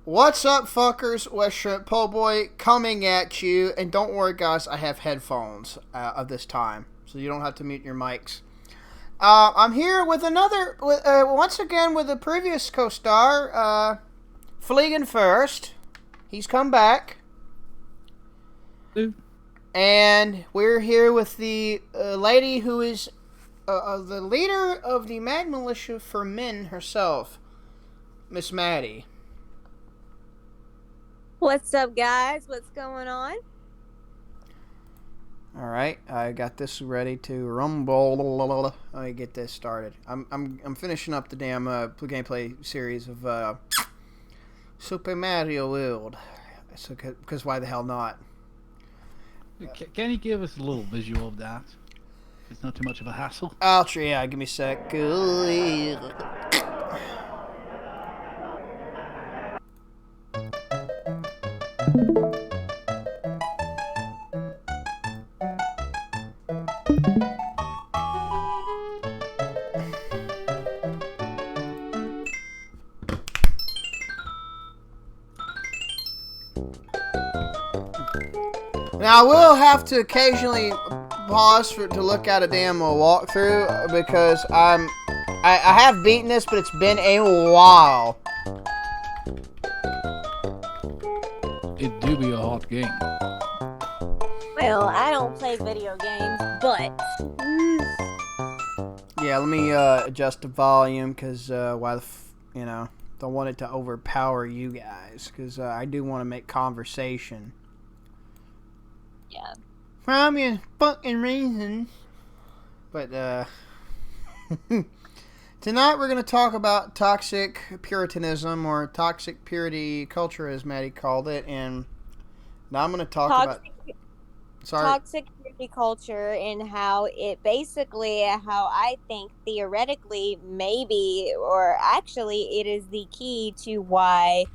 What's up, fuckers? West Shrimp Po' Boy coming at you. And don't worry, guys, I have headphones of this time, so you don't have to mute your mics. I'm here with once again with the previous co-star, Fleegan First. He's come back. Ooh. And we're here with the lady who is the leader of the Mad Militia for Men herself, Miss Maddie. What's up, guys? What's going on? All right, I got this ready to rumble. Let me get this started. I'm finishing up the damn gameplay series of Super Mario World. So, because why the hell not? Can you give us a little visual of that? It's not too much of a hassle. I'll try. Yeah, give me a sec. Now, I will have to occasionally pause to look at a damn walkthrough because I have beaten this, but it's been a while. It do be a hot game. Well, I don't play video games, but Yeah, let me adjust the volume because don't want it to overpower you guys because I do want to make conversation. yeah. For obvious fucking reasons. But, tonight we're going to talk about toxic puritanism, or toxic purity culture, as Maddie called it, and now I'm going to talk about... Sorry. Toxic purity culture and how it basically, how I think theoretically, maybe, or actually, it is the key to why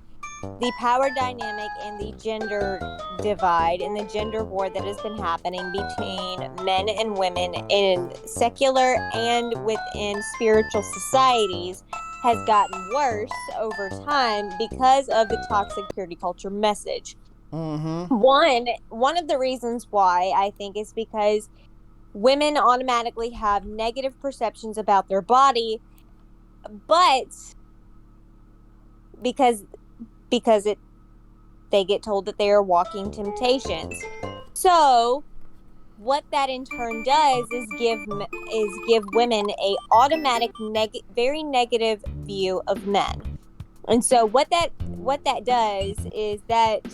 the power dynamic and the gender divide and the gender war that has been happening between men and women in secular and within spiritual societies has gotten worse over time because of the toxic purity culture message. Mm-hmm. One of the reasons why I think is because women automatically have negative perceptions about their body, but because they get told that they are walking temptations. So what that in turn does is give women a automatic very negative view of men. And so what that does is that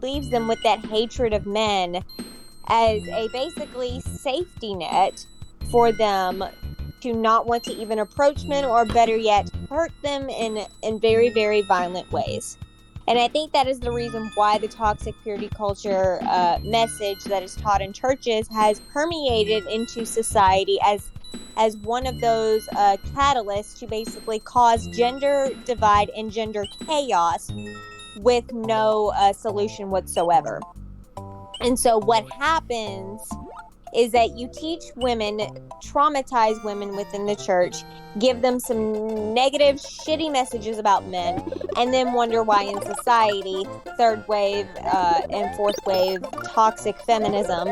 leaves them with that hatred of men as a basically safety net for them to not want to even approach men, or better yet, hurt them in very, very violent ways. And I think that is the reason why the toxic purity culture message that is taught in churches has permeated into society as one of those catalysts to basically cause gender divide and gender chaos with no solution whatsoever. And so what happens is that you teach women, traumatize women within the church, give them some negative, shitty messages about men, and then wonder why in society, third wave and fourth wave toxic feminism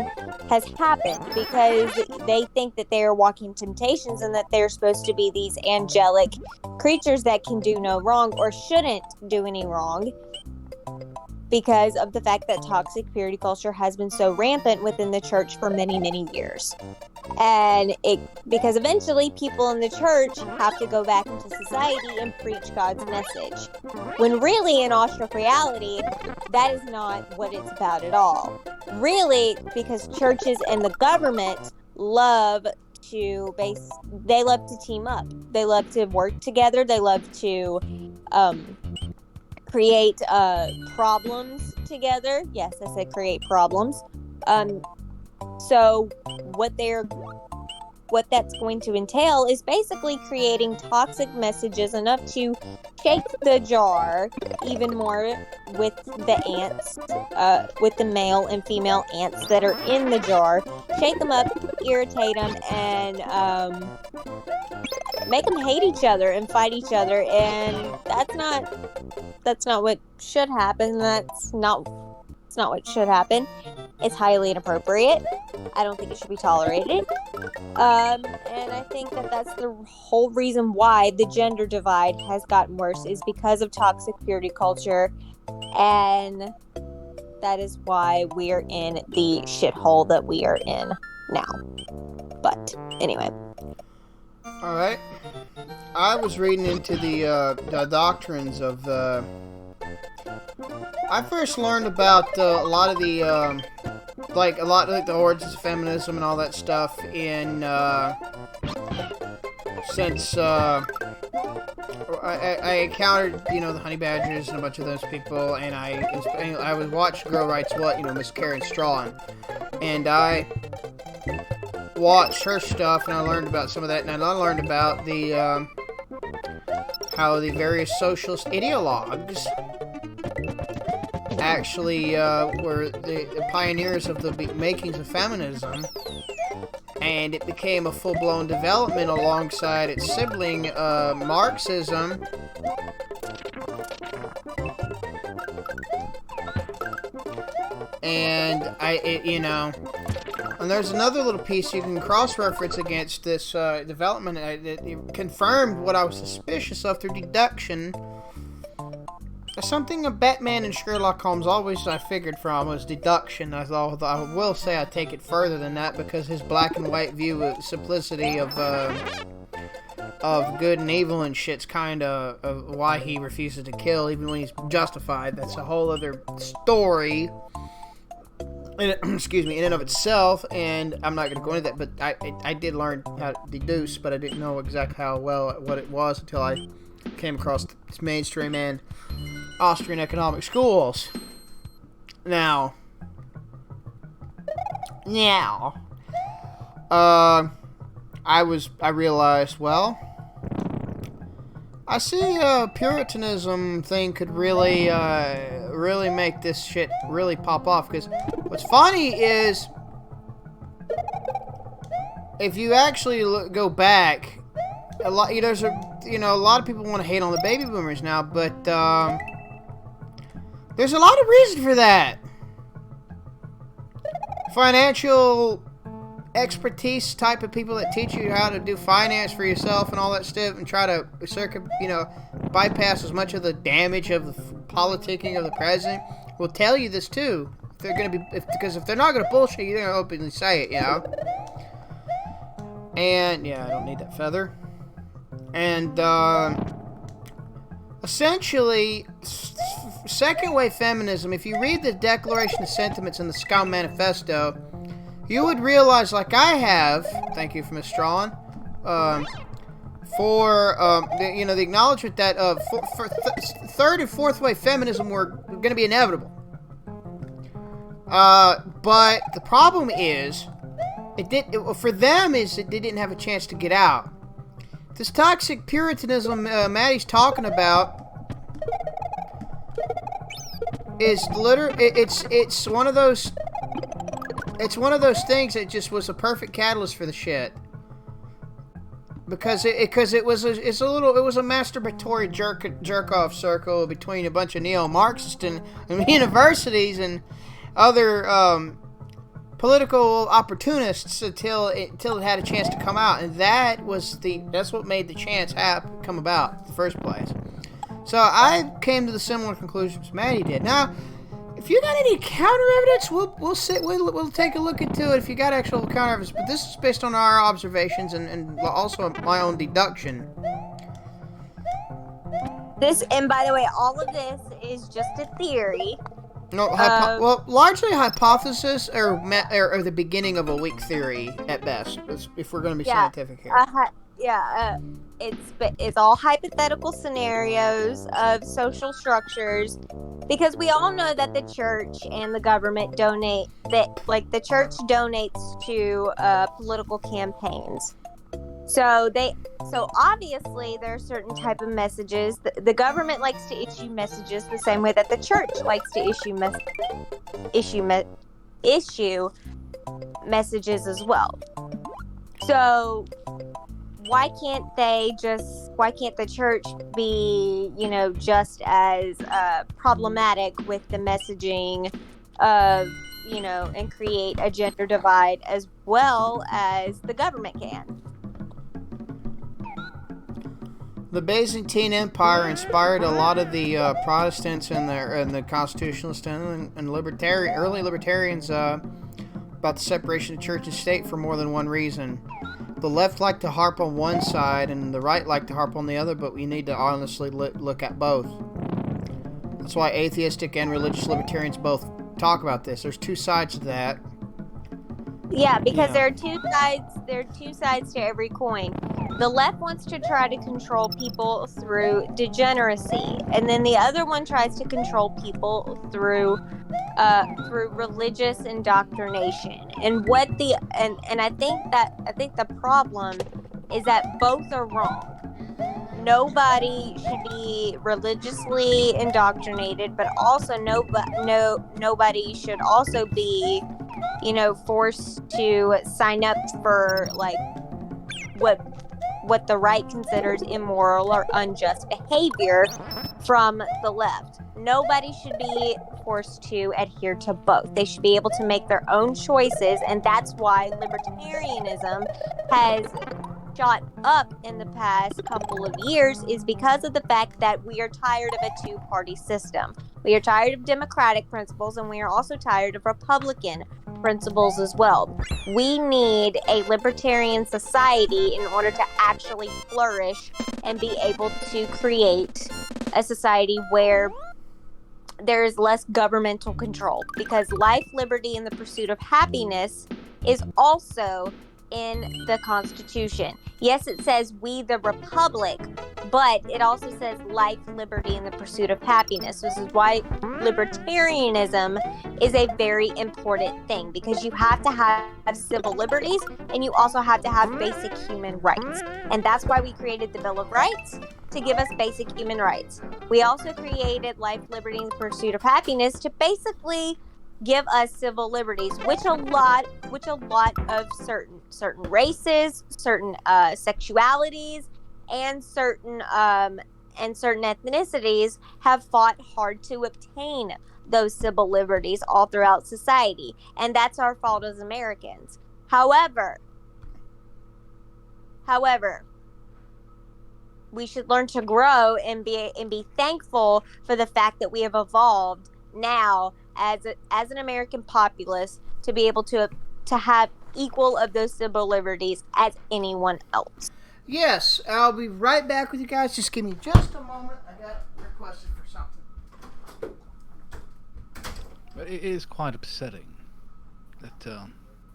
has happened, because they think that they are walking temptations and that they're supposed to be these angelic creatures that can do no wrong or shouldn't do any wrong, because of the fact that toxic purity culture has been so rampant within the church for many, many years. And because eventually people in the church have to go back into society and preach God's message. When really, in all reality, that is not what it's about at all. Really, because churches and the government love to team up. They love to work together. They love to create problems together. Yes, I said create problems. So what that's going to entail is basically creating toxic messages enough to shake the jar even more with the ants, with the male and female ants that are in the jar. Shake them up, irritate them, and make them hate each other and fight each other. And that's that's not what should happen. It's not what should happen. It's highly inappropriate. I don't think it should be tolerated. And I think that that's the whole reason why the gender divide has gotten worse, is because of toxic purity culture, and that is why we're in the shithole that we are in now. But anyway. All right. I was reading into the doctrines of the. I first learned about a lot of the the origins of feminism and all that stuff in since I encountered the honey badgers and a bunch of those people, and I would watch Girl Writes What, Miss Karen Strawn, and I watched her stuff, and I learned about some of that, and I learned about the how the various socialist ideologues actually were the pioneers of the makings of feminism, and it became a full-blown development alongside its sibling Marxism. And and there's another little piece you can cross-reference against this development that confirmed what I was suspicious of through deduction. Something of Batman and Sherlock Holmes always I figured from was deduction. I will say I take it further than that, because his black and white view of simplicity of good and evil and shit's kind of why he refuses to kill even when he's justified. That's a whole other story. Excuse me, in and of itself, and I'm not going to go into that, but I did learn how to deduce, but I didn't know exactly what it was until I came across its mainstream and Austrian economic schools. Now, I realized, well, I see Puritanism thing could really make this shit really pop off, because what's funny is, if you actually go back, a lot of people want to hate on the baby boomers now, but there's a lot of reason for that. Financial expertise type of people that teach you how to do finance for yourself and all that stuff, and try to bypass as much of the damage of the politicking of the president, will tell you this too. Because if they're not going to bullshit you, they're going to openly say it, And yeah, I don't need that feather. And essentially, second wave feminism, if you read the Declaration of Sentiments in the Scum Manifesto, you would realize, like I have, thank you for Ms. Strawn, the acknowledgement that third and fourth wave feminism were going to be inevitable. But the problem is, it didn't have a chance to get out. This toxic Puritanism Maddie's talking about is it's one of those things that just was a perfect catalyst for the shit. Because it was a masturbatory jerk off circle between a bunch of neo-Marxists and universities and other political opportunists until it had a chance to come out, and that's what made the chance come about in the first place. So I came to the similar conclusions Maddie did. Now, if you got any counter evidence, we'll take a look into it if you got actual counter evidence. But this is based on our observations and also my own deduction. And by the way, all of this is just a theory. No, largely hypothesis or the beginning of a weak theory at best. If we're going to be scientific here. It's all hypothetical scenarios of social structures, because we all know that the church and the government donate. The church donates to political campaigns. So obviously there are certain type of messages. The government likes to issue messages the same way that the church likes to issue messages as well. So why can't the church be, just as problematic with the messaging of, and create a gender divide as well as the government can? The Byzantine Empire inspired a lot of the Protestants and the Constitutionalists and early libertarians about the separation of church and state for more than one reason. The left like to harp on one side, and the right like to harp on the other, but we need to honestly look at both. That's why atheistic and religious libertarians both talk about this. There's two sides to that. Yeah, because there are two sides. There are two sides to every coin. The left wants to try to control people through degeneracy, and then the other one tries to control people through religious indoctrination. And I think the problem is that both are wrong. Nobody should be religiously indoctrinated, but also nobody should also be, forced to sign up for like what the right considers immoral or unjust behavior from the left. Nobody should be forced to adhere to both. They should be able to make their own choices, and that's why libertarianism has shot up in the past couple of years, is because of the fact that we are tired of a two-party system. We are tired of democratic principles, and we are also tired of Republican principles as well. We need a libertarian society in order to actually flourish and be able to create a society where there is less governmental control, because life, liberty, and the pursuit of happiness is also in the Constitution. Yes, it says we the Republic, but it also says life, liberty, and the pursuit of happiness. This is why libertarianism is a very important thing, because you have to have civil liberties and you also have to have basic human rights. And that's why we created the Bill of Rights, to give us basic human rights. We also created life, liberty, and the pursuit of happiness to basically give us civil liberties, which a lot of certain races, certain sexualities, and certain ethnicities have fought hard to obtain those civil liberties all throughout society, and that's our fault as Americans. However, we should learn to grow and be thankful for the fact that we have evolved now as an American populace to be able to have equal of those civil liberties as anyone else. Yes, I'll be right back with you guys. Just give me just a moment. I got requested for something. But it is quite upsetting that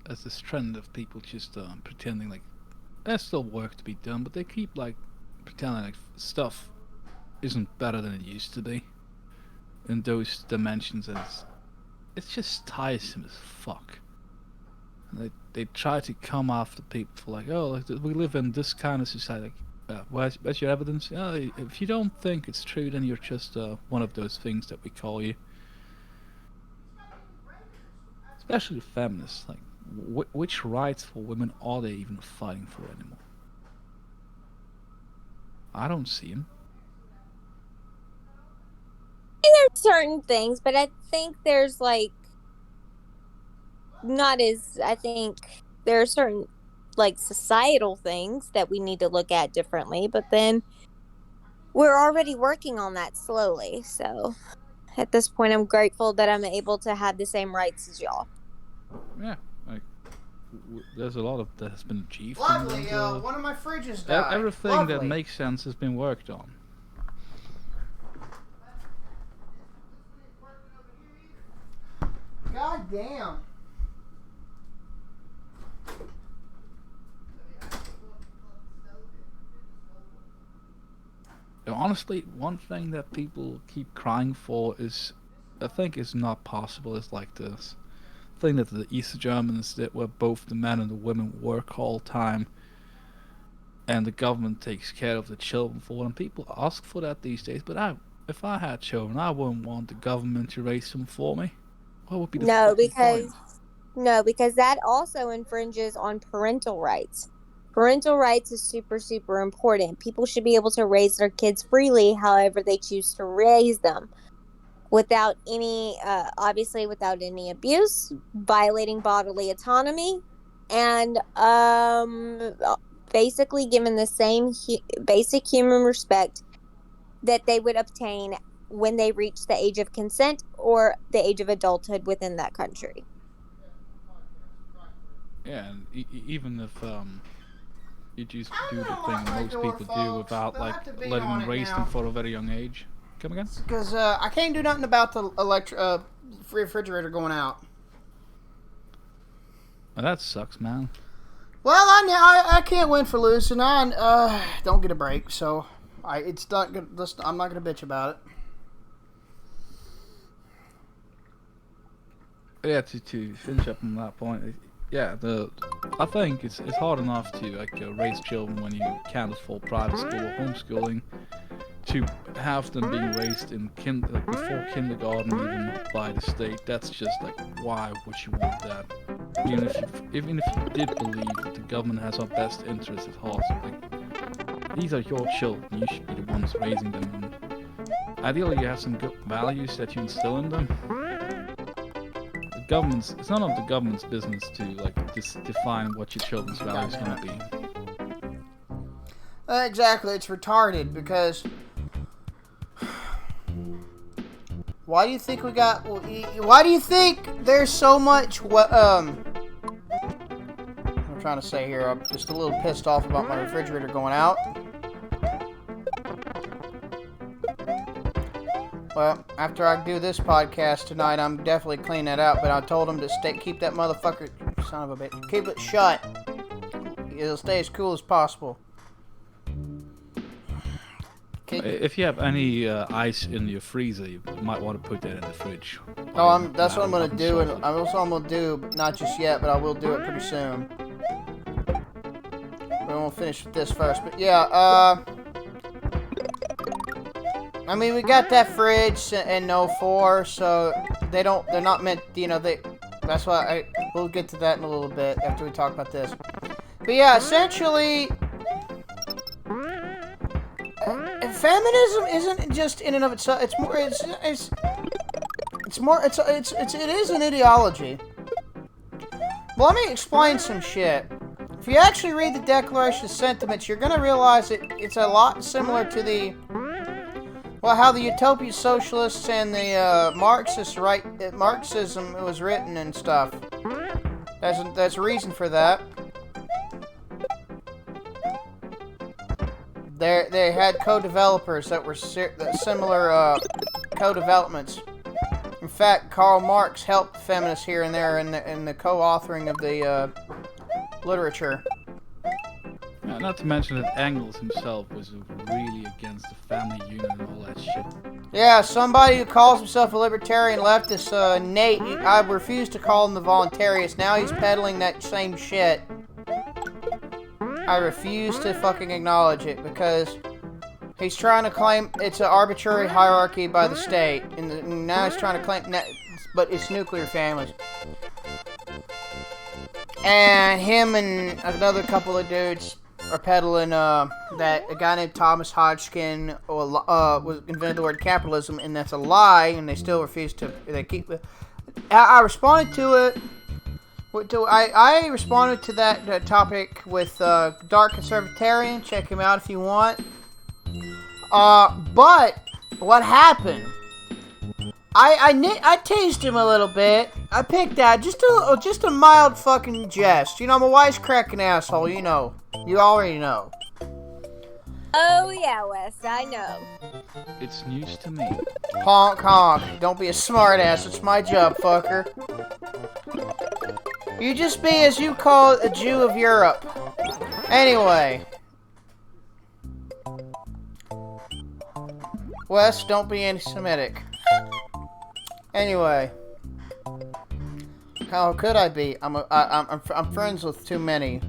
as this trend of people just pretending like there's still work to be done, but they keep like pretending like stuff isn't better than it used to be in those dimensions, and it's just tiresome as fuck. And they try to come after people for like, oh, like, we live in this kind of society. Like, where's your evidence? Oh, if you don't think it's true, then you're just one of those things that we call you. Especially the feminists. Like, which rights for women are they even fighting for anymore? I don't see them. There's certain things, but I think there's like I think there are certain like societal things that we need to look at differently, but then we're already working on that slowly. So at this point, I'm grateful that I'm able to have the same rights as y'all. Yeah, like there's a lot of that has been achieved. Lovely, one of my fridges died. Everything Lovely. that makes sense has been worked on. God damn. Honestly, one thing that people keep crying for is, I think is not possible, is like this thing that the East Germans did, where both the men and the women work all the time and the government takes care of the children for them. People ask for that these days, but if I had children, I wouldn't want the government to raise them for me. What would be the point? No, because that also infringes on parental rights. Parental rights is super, super important. People should be able to raise their kids freely, however they choose to raise them, without any, obviously, without any abuse, violating bodily autonomy, and basically given the same basic human respect that they would obtain when they reach the age of consent or the age of adulthood within that country. Yeah, and even if you just do the thing most people do without like letting them raise them for a very young age. Come again? Because I can't do nothing about the refrigerator going out. Well, that sucks, man. Well, I can't win for losing. I don't get a break, so it's not good. I'm not gonna bitch about it. Yeah, to finish up on that point. Yeah, I think it's hard enough to like raise children when you can't afford private school or homeschooling. To have them being raised in before kindergarten even by the state, that's just like, why would you want that? Even if you did believe that the government has our best interests at heart, like, these are your children, you should be the ones raising them. And ideally, you have some good values that you instill in them. It's none of the government's business to like define what your children's values are going to be. Exactly, it's retarded because why do you think there's so much I'm trying to say here, I'm just a little pissed off about my refrigerator going out. Well, after I do this podcast tonight, I'm definitely cleaning that out, but I told him to keep that motherfucker, son of a bitch, keep it shut. It'll stay as cool as possible. If you have any ice in your freezer, you might want to put that in the fridge. Oh, that's what I'm going to do, and that's what I'm going to do, but not just yet, but I will do it pretty soon. But I won't finish with this first, but yeah, I mean, we got that fridge in 04, so they're not meant, that's why we'll get to that in a little bit after we talk about this. But yeah, essentially, feminism isn't just in and of itself. It is an ideology. Well, let me explain some shit. If you actually read the Declaration of Sentiments, you're gonna realize it's a lot similar to how the Utopia Socialists and the Marxism was written and stuff. There's a reason for that. They had co-developers that were similar co-developments. In fact, Karl Marx helped feminists here and there in the co-authoring of the literature. Not to mention that Engels himself was really against the family unit and all that shit. Yeah, somebody who calls himself a libertarian leftist, Nate, I refuse to call him the voluntarist. Now he's peddling that same shit. I refuse to fucking acknowledge it because he's trying to claim it's an arbitrary hierarchy by the state, and now he's trying to claim but it's nuclear families. And him and another couple of dudes are peddling that a guy named Thomas Hodgkin invented the word capitalism, and that's a lie, and they still refuse to. They keep. I responded to it. I responded to that topic with Dark Conservatarian. Check him out if you want. But what happened? I teased him a little bit. I picked out just a mild fucking jest. I'm a wisecracking asshole. You already know. Oh yeah, Wes, I know. It's news to me. Honk honk. Don't be a smartass. It's my job, fucker. You just be, as you call it, a Jew of Europe. Anyway. Wes, don't be anti-Semitic. Anyway. How could I be? I'm friends with too many.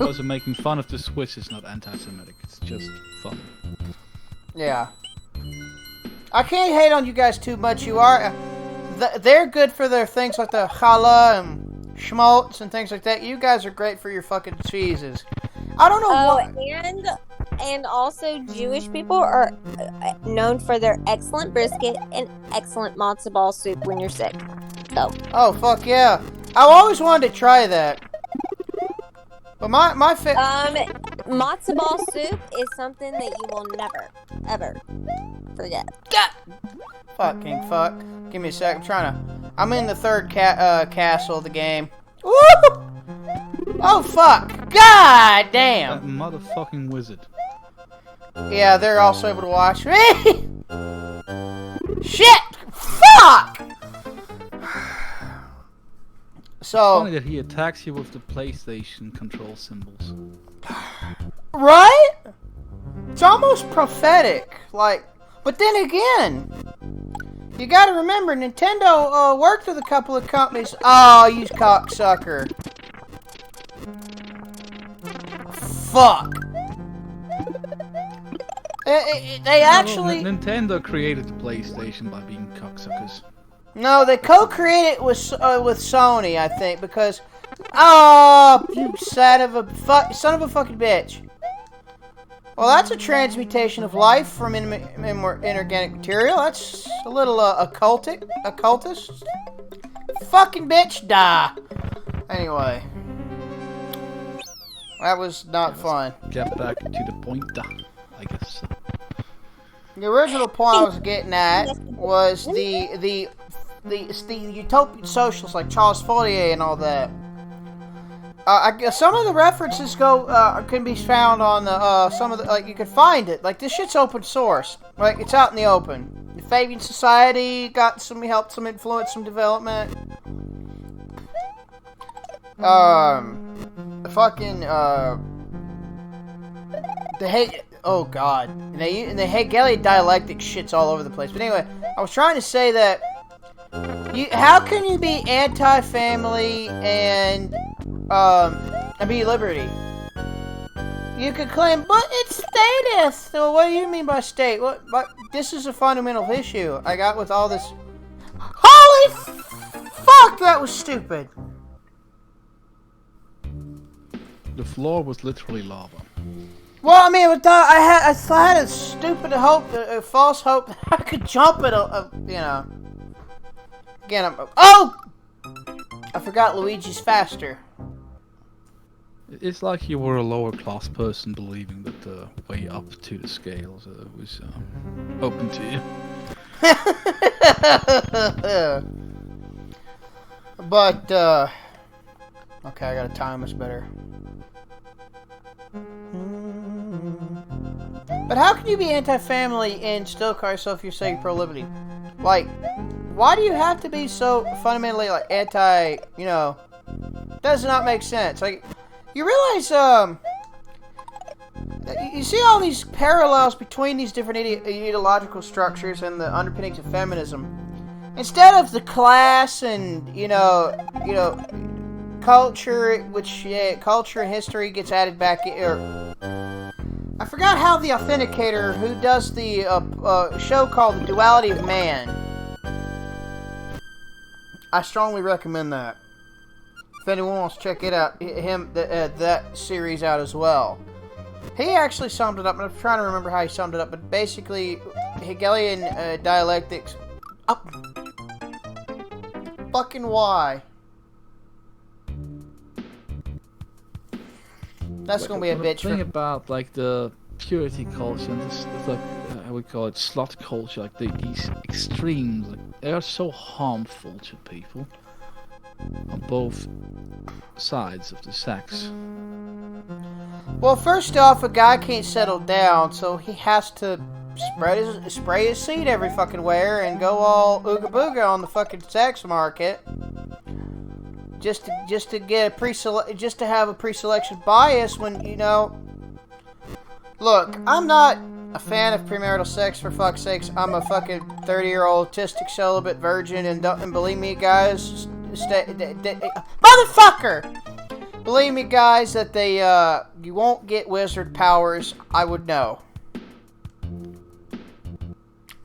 Also, making fun of the Swiss is not anti-Semitic. It's just fun. Yeah. I can't hate on you guys too much. You are. They're good for their things like the challah and schmaltz and things like that. You guys are great for your fucking cheeses. I don't know why. And also Jewish people are known for their excellent brisket and excellent matzo ball soup when you're sick. So. Oh fuck yeah! I always wanted to try that. But my matzo ball soup is something that you will never ever forget. Fucking fuck. Give me a sec. I'm in the third castle of the game. Woo! Oh fuck! God damn! That motherfucking wizard. Yeah, they're also able to watch me. Shit! Fuck! So. Funny that he attacks you with the PlayStation control symbols. Right? It's almost prophetic. Like, but then again, you gotta remember, Nintendo worked with a couple of companies. Oh, you cocksucker. Fuck. They actually... Nintendo created the PlayStation by being cocksuckers. No, they co-created it with Sony, I think, because... Oh, you son of a fucking bitch. Well, that's a transmutation of life from inorganic material. That's a little occultist. Fucking bitch, die. Anyway. That was not fun. Get back to the point, I guess. The original point I was getting at was the utopian socialists like Charles Fourier and all that. I guess some of the references can be found on the you can find it. Like, this shit's open source. Like, it's out in the open. The Fabian Society got some help, some influence, some development. Oh god. And the Hegelian dialectic shit's all over the place. But anyway, I was trying to say that how can you be anti-family and be liberty? You could claim, but it's statist. So what do you mean by state? What? This is a fundamental issue I got with all this. Holy fuck! That was stupid. The floor was literally lava. Well, I mean, I had a stupid hope, a false hope that I could jump it. You know. Again, I forgot Luigi's faster. It's like you were a lower class person believing that the way up to the scales was open to you. But, okay, I gotta time this better. But how can you be anti-family and still call yourself pro-liberty? Like, why do you have to be so fundamentally, like, anti, you know, does not make sense. Like, you realize, you see all these parallels between these different ideological structures and the underpinnings of feminism. Instead of the class and, you know, culture, which, culture and history gets added back, I forgot how the Authenticator, who does the, show called The Duality of Man. I strongly recommend that. If anyone wants to check it out, that series out as well. He actually summed it up, and I'm trying to remember how he summed it up, but basically, Hegelian dialectics... Oh. Fucking why? That's gonna be a bitch. The thing about, like, the purity culture, and this, like, I would call it slut culture, like, these extremes, like, they are so harmful to people on both sides of the sex. Well, first off, a guy can't settle down, so he has to spray his seed every fucking where and go all ooga booga on the fucking sex market, just to get just to have a pre-selection bias when, you know. Look, I'm not a fan of premarital sex, for fuck's sakes. I'm a fucking 30-year-old autistic celibate virgin, and believe me, guys, motherfucker! Believe me, guys, that you won't get wizard powers. I would know.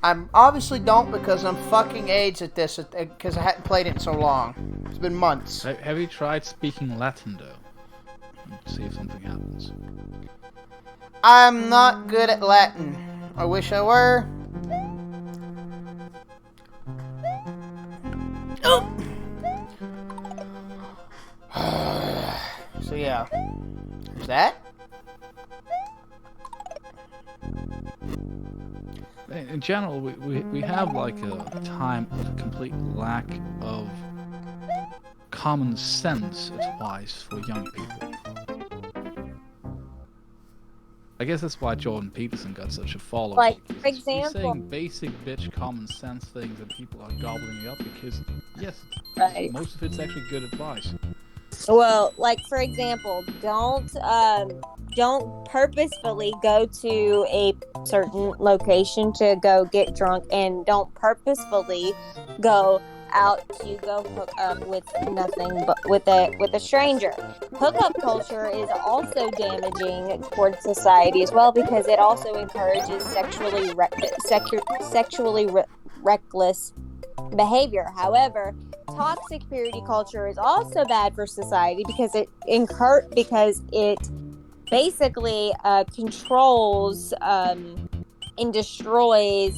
I obviously don't because I'm fucking AIDS at this because I hadn't played it in so long. It's been months. Have you tried speaking Latin though? And see if something happens. I'm not good at Latin. I wish I were. Oh. So yeah, there's that. In general, we have like a time of complete lack of common sense advice for young people. I guess that's why Jordan Peterson got such a following. Like, for He's example, saying basic bitch common sense things and people are gobbling it up because, yes, right. most of it's actually good advice. Well, like for example, don't purposefully go to a certain location to go get drunk, and don't purposefully go out to go hook up with nothing but with a stranger. Hookup culture is also damaging towards society as well because it also encourages sexually reckless behavior. However, toxic purity culture is also bad for society because it basically controls and destroys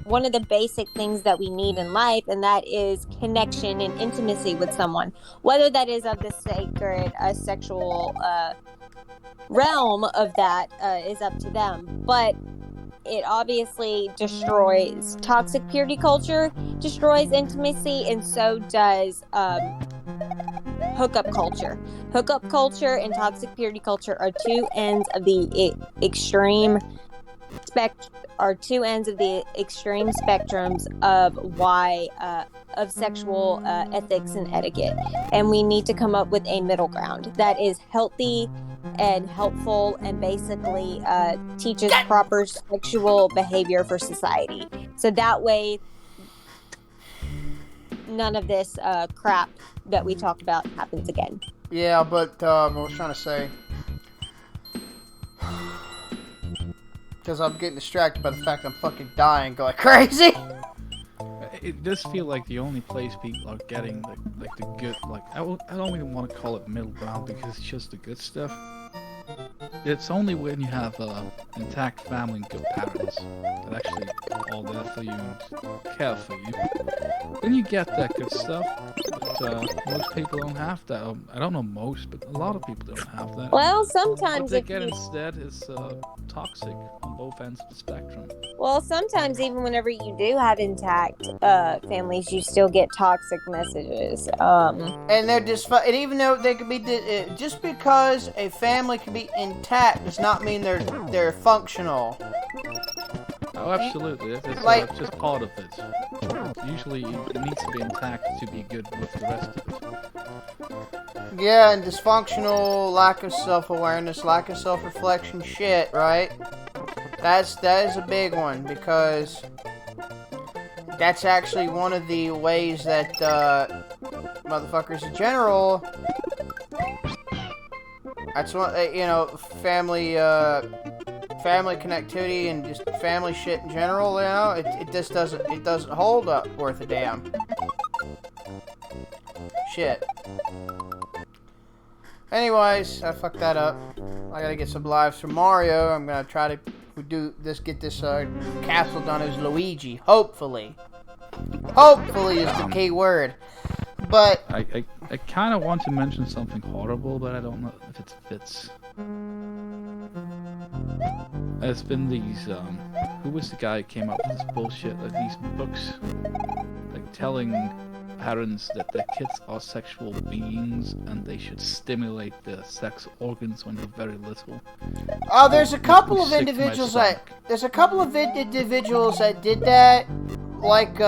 one of the basic things that we need in life, and that is connection and intimacy with someone, whether that is of the sacred sexual realm of that is up to them, but it obviously destroys toxic purity culture, destroys intimacy, and so does hookup culture. Hookup culture and toxic purity culture are two ends of the extreme spectrums of why of sexual ethics and etiquette, and we need to come up with a middle ground that is healthy and helpful and basically teaches proper sexual behavior for society, so that way none of this crap that we talk about happens again. Yeah, but I was trying to say, because I'm getting distracted by the fact I'm fucking dying going crazy. It does feel like the only place people are getting like the good, like I don't even want to call it middle ground because it's just the good stuff. It's only when you have intact family and good parents that actually are all there for you and care for you. Then you get that good stuff, but most people don't have that. I don't know most, but a lot of people don't have that. Well, sometimes what they get instead is toxic on both ends of the spectrum. Well, sometimes even whenever you do have intact families, you still get toxic messages. And they're just, and even though they could be, just because a family can be intact does not mean they're functional. Oh, absolutely. It's like, just part of it. Usually, it needs to be intact to be good with the rest of it. Yeah, and dysfunctional, lack of self-awareness, lack of self-reflection shit, right? That is a big one, because that's actually one of the ways that motherfuckers in general, that's one, family connectivity and just family shit in general, it just doesn't hold up worth a damn. Shit. Anyways, I fucked that up. I gotta get some lives from Mario. I'm gonna try to get this castle done as Luigi. Hopefully. Hopefully is the key word. But I kind of want to mention something horrible, but I don't know if it fits. There's been these, who was the guy who came up with this bullshit, like these books, like telling parents that their kids are sexual beings and they should stimulate their sex organs when they're very little. There's a couple of individuals that did that, like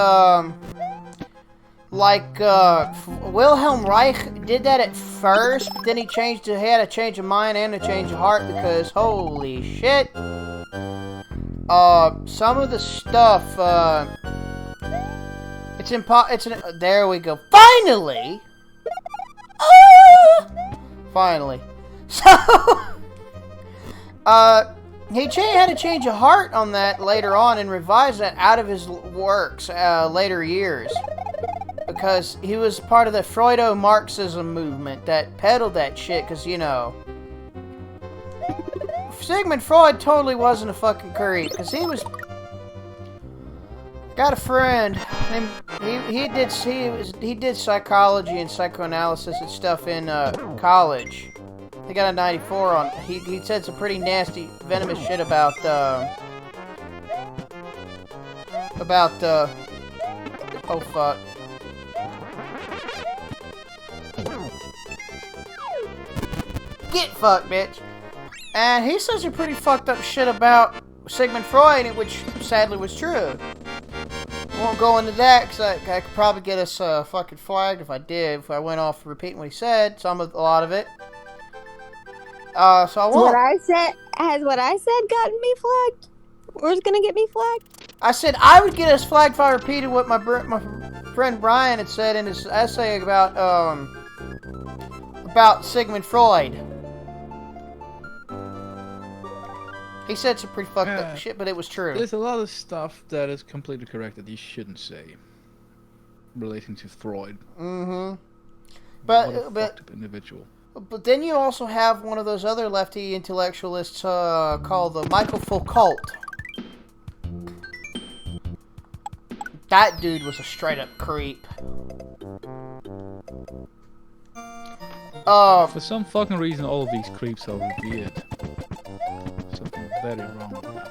Wilhelm Reich did that at first, but then he had a change of mind and a change of heart because holy shit. Some of the stuff, there we go. Finally! Finally. So, He had a change of heart on that later on and revised that out of his works later years. Because he was part of the Freudo-Marxism movement that peddled that shit, because, you know... Sigmund Freud totally wasn't a fucking creep, because he was... Got a friend, named, he did psychology and psychoanalysis and stuff in college. He got a 94 on. He said some pretty nasty, venomous shit about oh fuck. Get fucked, bitch. And he said some pretty fucked up shit about Sigmund Freud, which sadly was true. Won't go into that because I could probably get us fucking flagged if I did. If I went off repeating what he said, a lot of it. So I won't. Has what I said gotten me flagged? Or is gonna get me flagged? I said I would get us flagged if I repeated what my friend Brian had said in his essay about Sigmund Freud. He said some pretty fucked up shit, but it was true. There's a lot of stuff that is completely correct that you shouldn't say relating to Freud. Mm-hmm. What a fucked up individual. But then you also have one of those other lefty intellectualists called the Michael Foucault. That dude was a straight up creep. For some fucking reason, all of these creeps are weird. Something very wrong with that.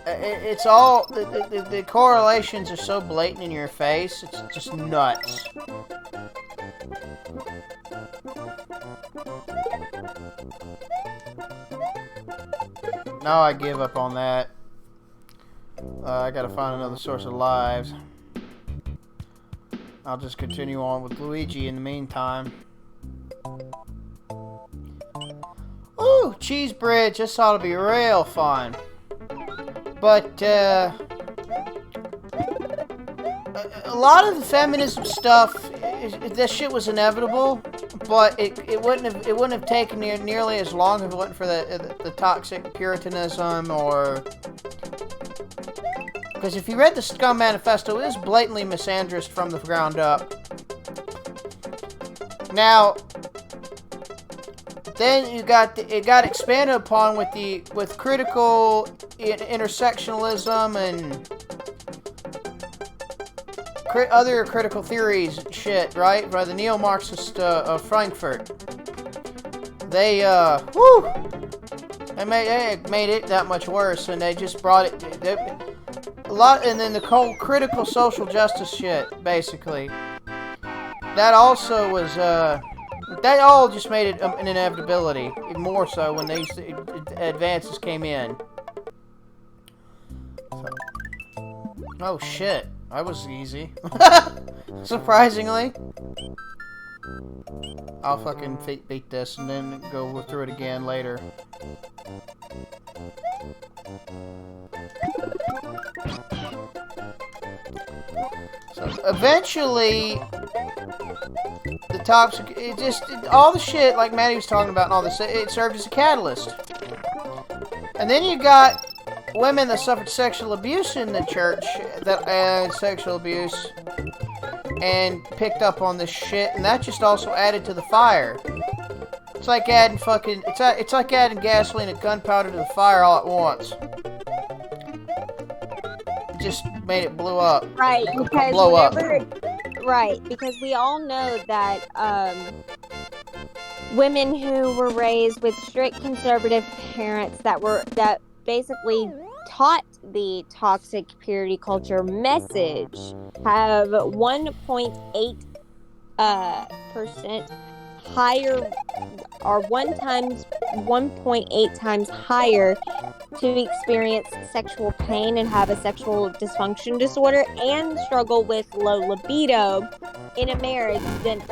It's all the correlations are so blatant in your face. It's just nuts. No, I give up on that. I gotta find another source of lives. I'll just continue on with Luigi in the meantime. Ooh, cheese bridge. This ought to be real fun. But, a lot of the feminism stuff, this shit was inevitable, but it wouldn't have taken nearly as long if it wasn't for the toxic puritanism or... Because if you read the Scum Manifesto, it is blatantly misandrist from the ground up. Now, then it got expanded upon with critical intersectionalism and other critical theories and shit, right? By the neo-Marxist of Frankfurt. They made it that much worse, and they just brought it a lot, and then the whole critical social justice shit, basically. That also was that all just made it an inevitability, more so when these advances came in. So. Oh shit, that was easy. Surprisingly. I'll fucking beat this and then go through it again later. So eventually, the toxic, all the shit like Maddie was talking about and all this, it served as a catalyst. And then you got women that suffered sexual abuse in the church, sexual abuse, and picked up on this shit, and that just also added to the fire. It's like adding it's like adding gasoline and gunpowder to the fire all at once. It just made it blow up. Right, because because we all know that women who were raised with strict conservative parents that basically taught the toxic purity culture message have 1.8% higher, or 1.8 times higher to experience sexual pain and have a sexual dysfunction disorder and struggle with low libido in a marriage than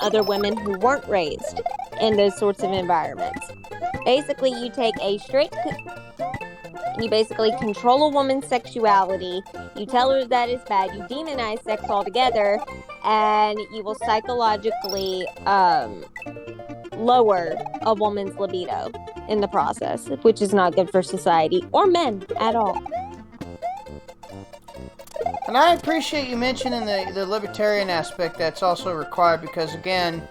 other women who weren't raised in those sorts of environments. Basically, you basically control a woman's sexuality, you tell her that is bad, you demonize sex altogether, and you will psychologically lower a woman's libido in the process, which is not good for society or men at all. And I appreciate you mentioning the libertarian aspect that's also required because, again,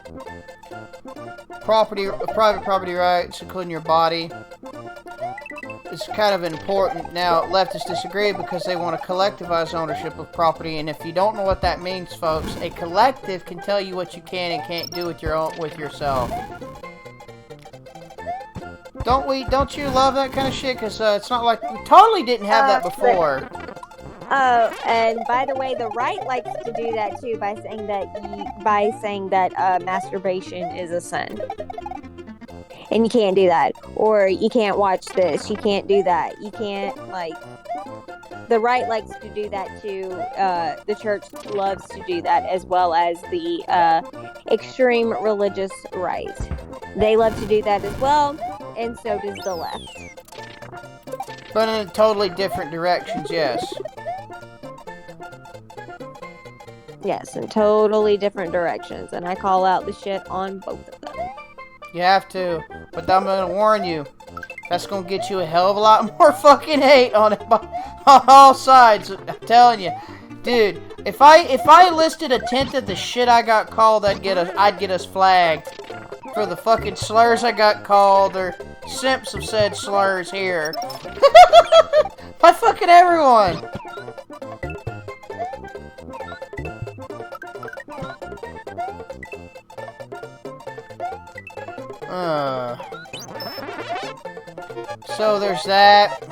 private property rights, including your body, is kind of important. Now, leftists disagree because they want to collectivize ownership of property, and if you don't know what that means, folks, a collective can tell you what you can and can't do with yourself. Don't you love that kind of shit? Because it's not like we totally didn't have that before. Oh, and by the way, the right likes to do that too by saying that masturbation is a sin, and you can't do that, or you can't watch this, you can't do that, you can't The right likes to do that too. The church loves to do that, as well as the extreme religious right. They love to do that as well, and so does the left. But in totally different directions, yes. Yes, in totally different directions, and I call out the shit on both of them. You have to, but I'm gonna warn you, that's gonna get you a hell of a lot more fucking hate on it on all sides. I'm telling you, dude. If I listed a tenth of the shit I got called, I'd get us flagged for the fucking slurs I got called, or simps have said slurs here. By fucking everyone. So there's that.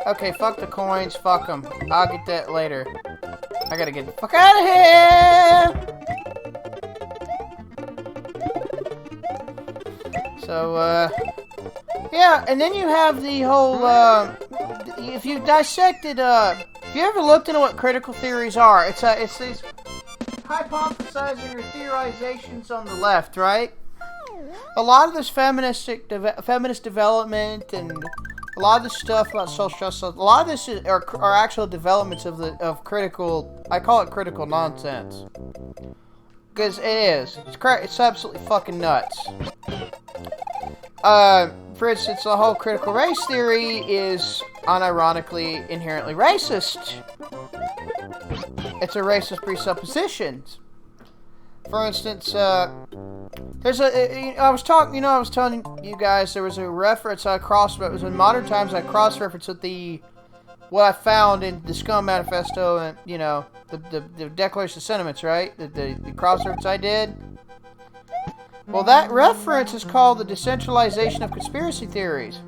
Okay, fuck the coins, fuck them. I'll get that later. I gotta get the fuck out of here! So, yeah, and then you have the whole, if you dissected, if you ever looked into what critical theories are, it's these hypothesizing or theorizations on the left, right? A lot of this feminist development and a lot of this stuff about social justice, a lot of this are actual developments of critical. I call it critical nonsense because it is. It's absolutely fucking nuts. For instance, the whole critical race theory is unironically inherently racist. It's a racist presupposition. For instance, there's I was telling you guys there was a reference it was in modern times I cross-referenced with what I found in the Scum Manifesto and, the Declaration of Sentiments, right? The cross-reference I did. Well, that reference is called the decentralization of conspiracy theories.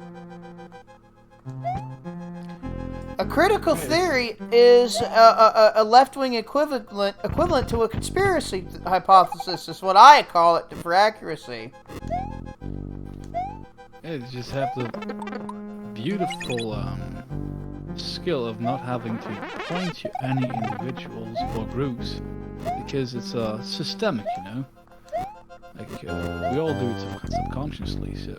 A critical theory is a left-wing equivalent to a conspiracy hypothesis, is what I call it for accuracy. Yeah, you just have the beautiful skill of not having to point to any individuals or groups, because it's systemic, Like, we all do it subconsciously, so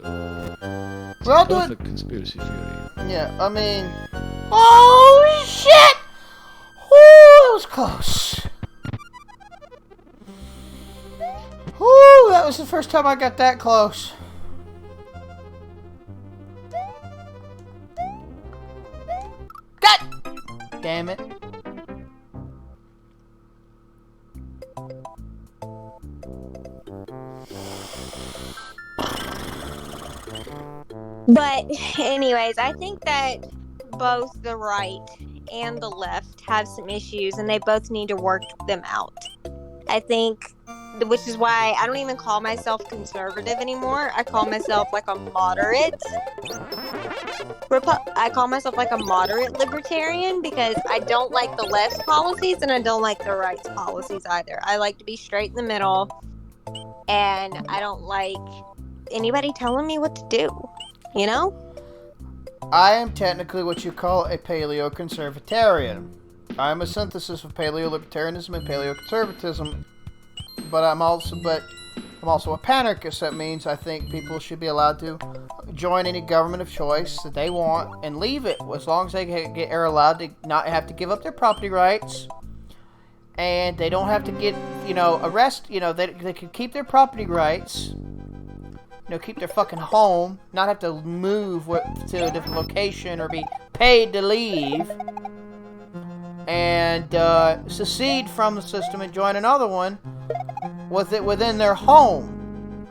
it's a perfect conspiracy theory. Yeah, I mean... Oh, shit! Ooh, that was close. Ooh, that was the first time I got that close. God damn it. But anyways, I think that both the right and the left have some issues, and they both need to work them out. I think, which is why I don't even call myself conservative anymore. I call myself like a moderate. I call myself like a moderate libertarian because I don't like the left's policies and I don't like the right's policies either. I like to be straight in the middle, and I don't like anybody telling me what to do. I am technically what you call a paleo-conservatarian. I am a synthesis of paleo-libertarianism and paleo-conservatism, but I'm also a panarchist. That means I think people should be allowed to join any government of choice that they want and leave it, as long as they are allowed to not have to give up their property rights and they don't have to get, arrested. They can keep their property rights. Keep their fucking home, not have to move to a different location or be paid to leave, and secede from the system and join another one within their home.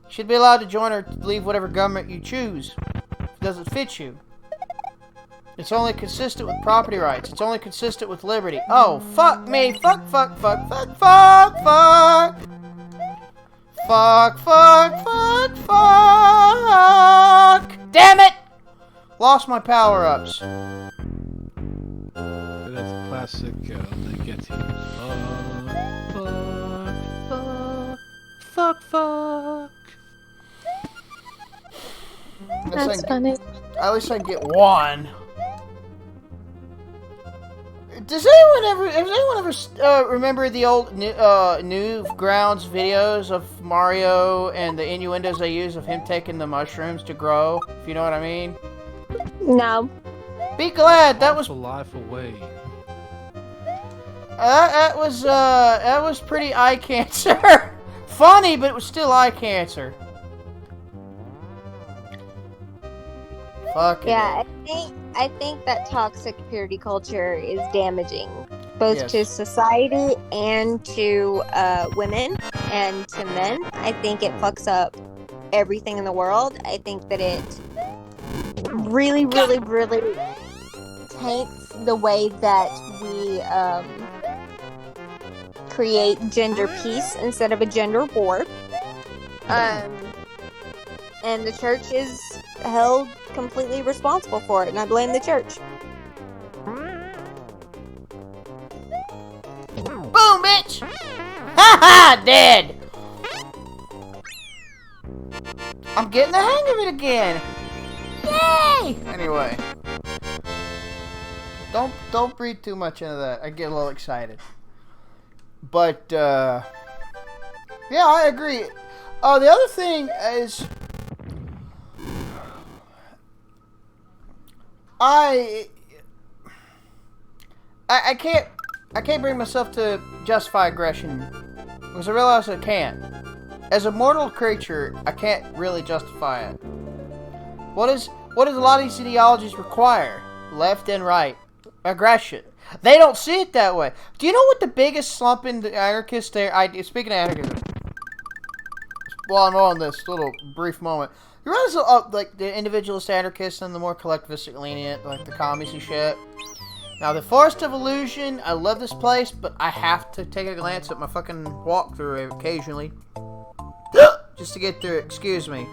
Should be allowed to join or leave whatever government you choose if it doesn't fit you. It's only consistent with property rights. It's only consistent with liberty. Oh, fuck me. Fuck. Damn it! Lost my power-ups. That's a classic, they get you. Fuck. That's funny. At least I can get one. Has anyone ever remember the old Newgrounds videos of Mario and the innuendos they use of him taking the mushrooms to grow? If you know what I mean. No. Be glad that was a life away. That was pretty eye cancer. Funny, but it was still eye cancer. Fuck yeah, I think that toxic purity culture is damaging both to society and to women and to men. I think it fucks up everything in the world. I think that it really taints the way that we create gender peace instead of a gender war. And the church is held completely responsible for it, and I blame the church. Boom, bitch! Ha! Dead! I'm getting the hang of it again! Yay! Anyway. Don't breathe too much into that. I get a little excited. But, yeah, I agree. The other thing is... I can't bring myself to justify aggression because I realize I can't. As a mortal creature, I can't really justify it. What does a lot of these ideologies require? Left and right aggression. They don't see it that way. Do you know what the biggest slump in the anarchist speaking of anarchism, while I'm on this little brief moment, you realize like the individualist anarchists and the more collectivistic lenient, like the commies and shit. Now, the Forest of Illusion, I love this place, but I have to take a glance at my fucking walkthrough occasionally. Just to get through it. Excuse me.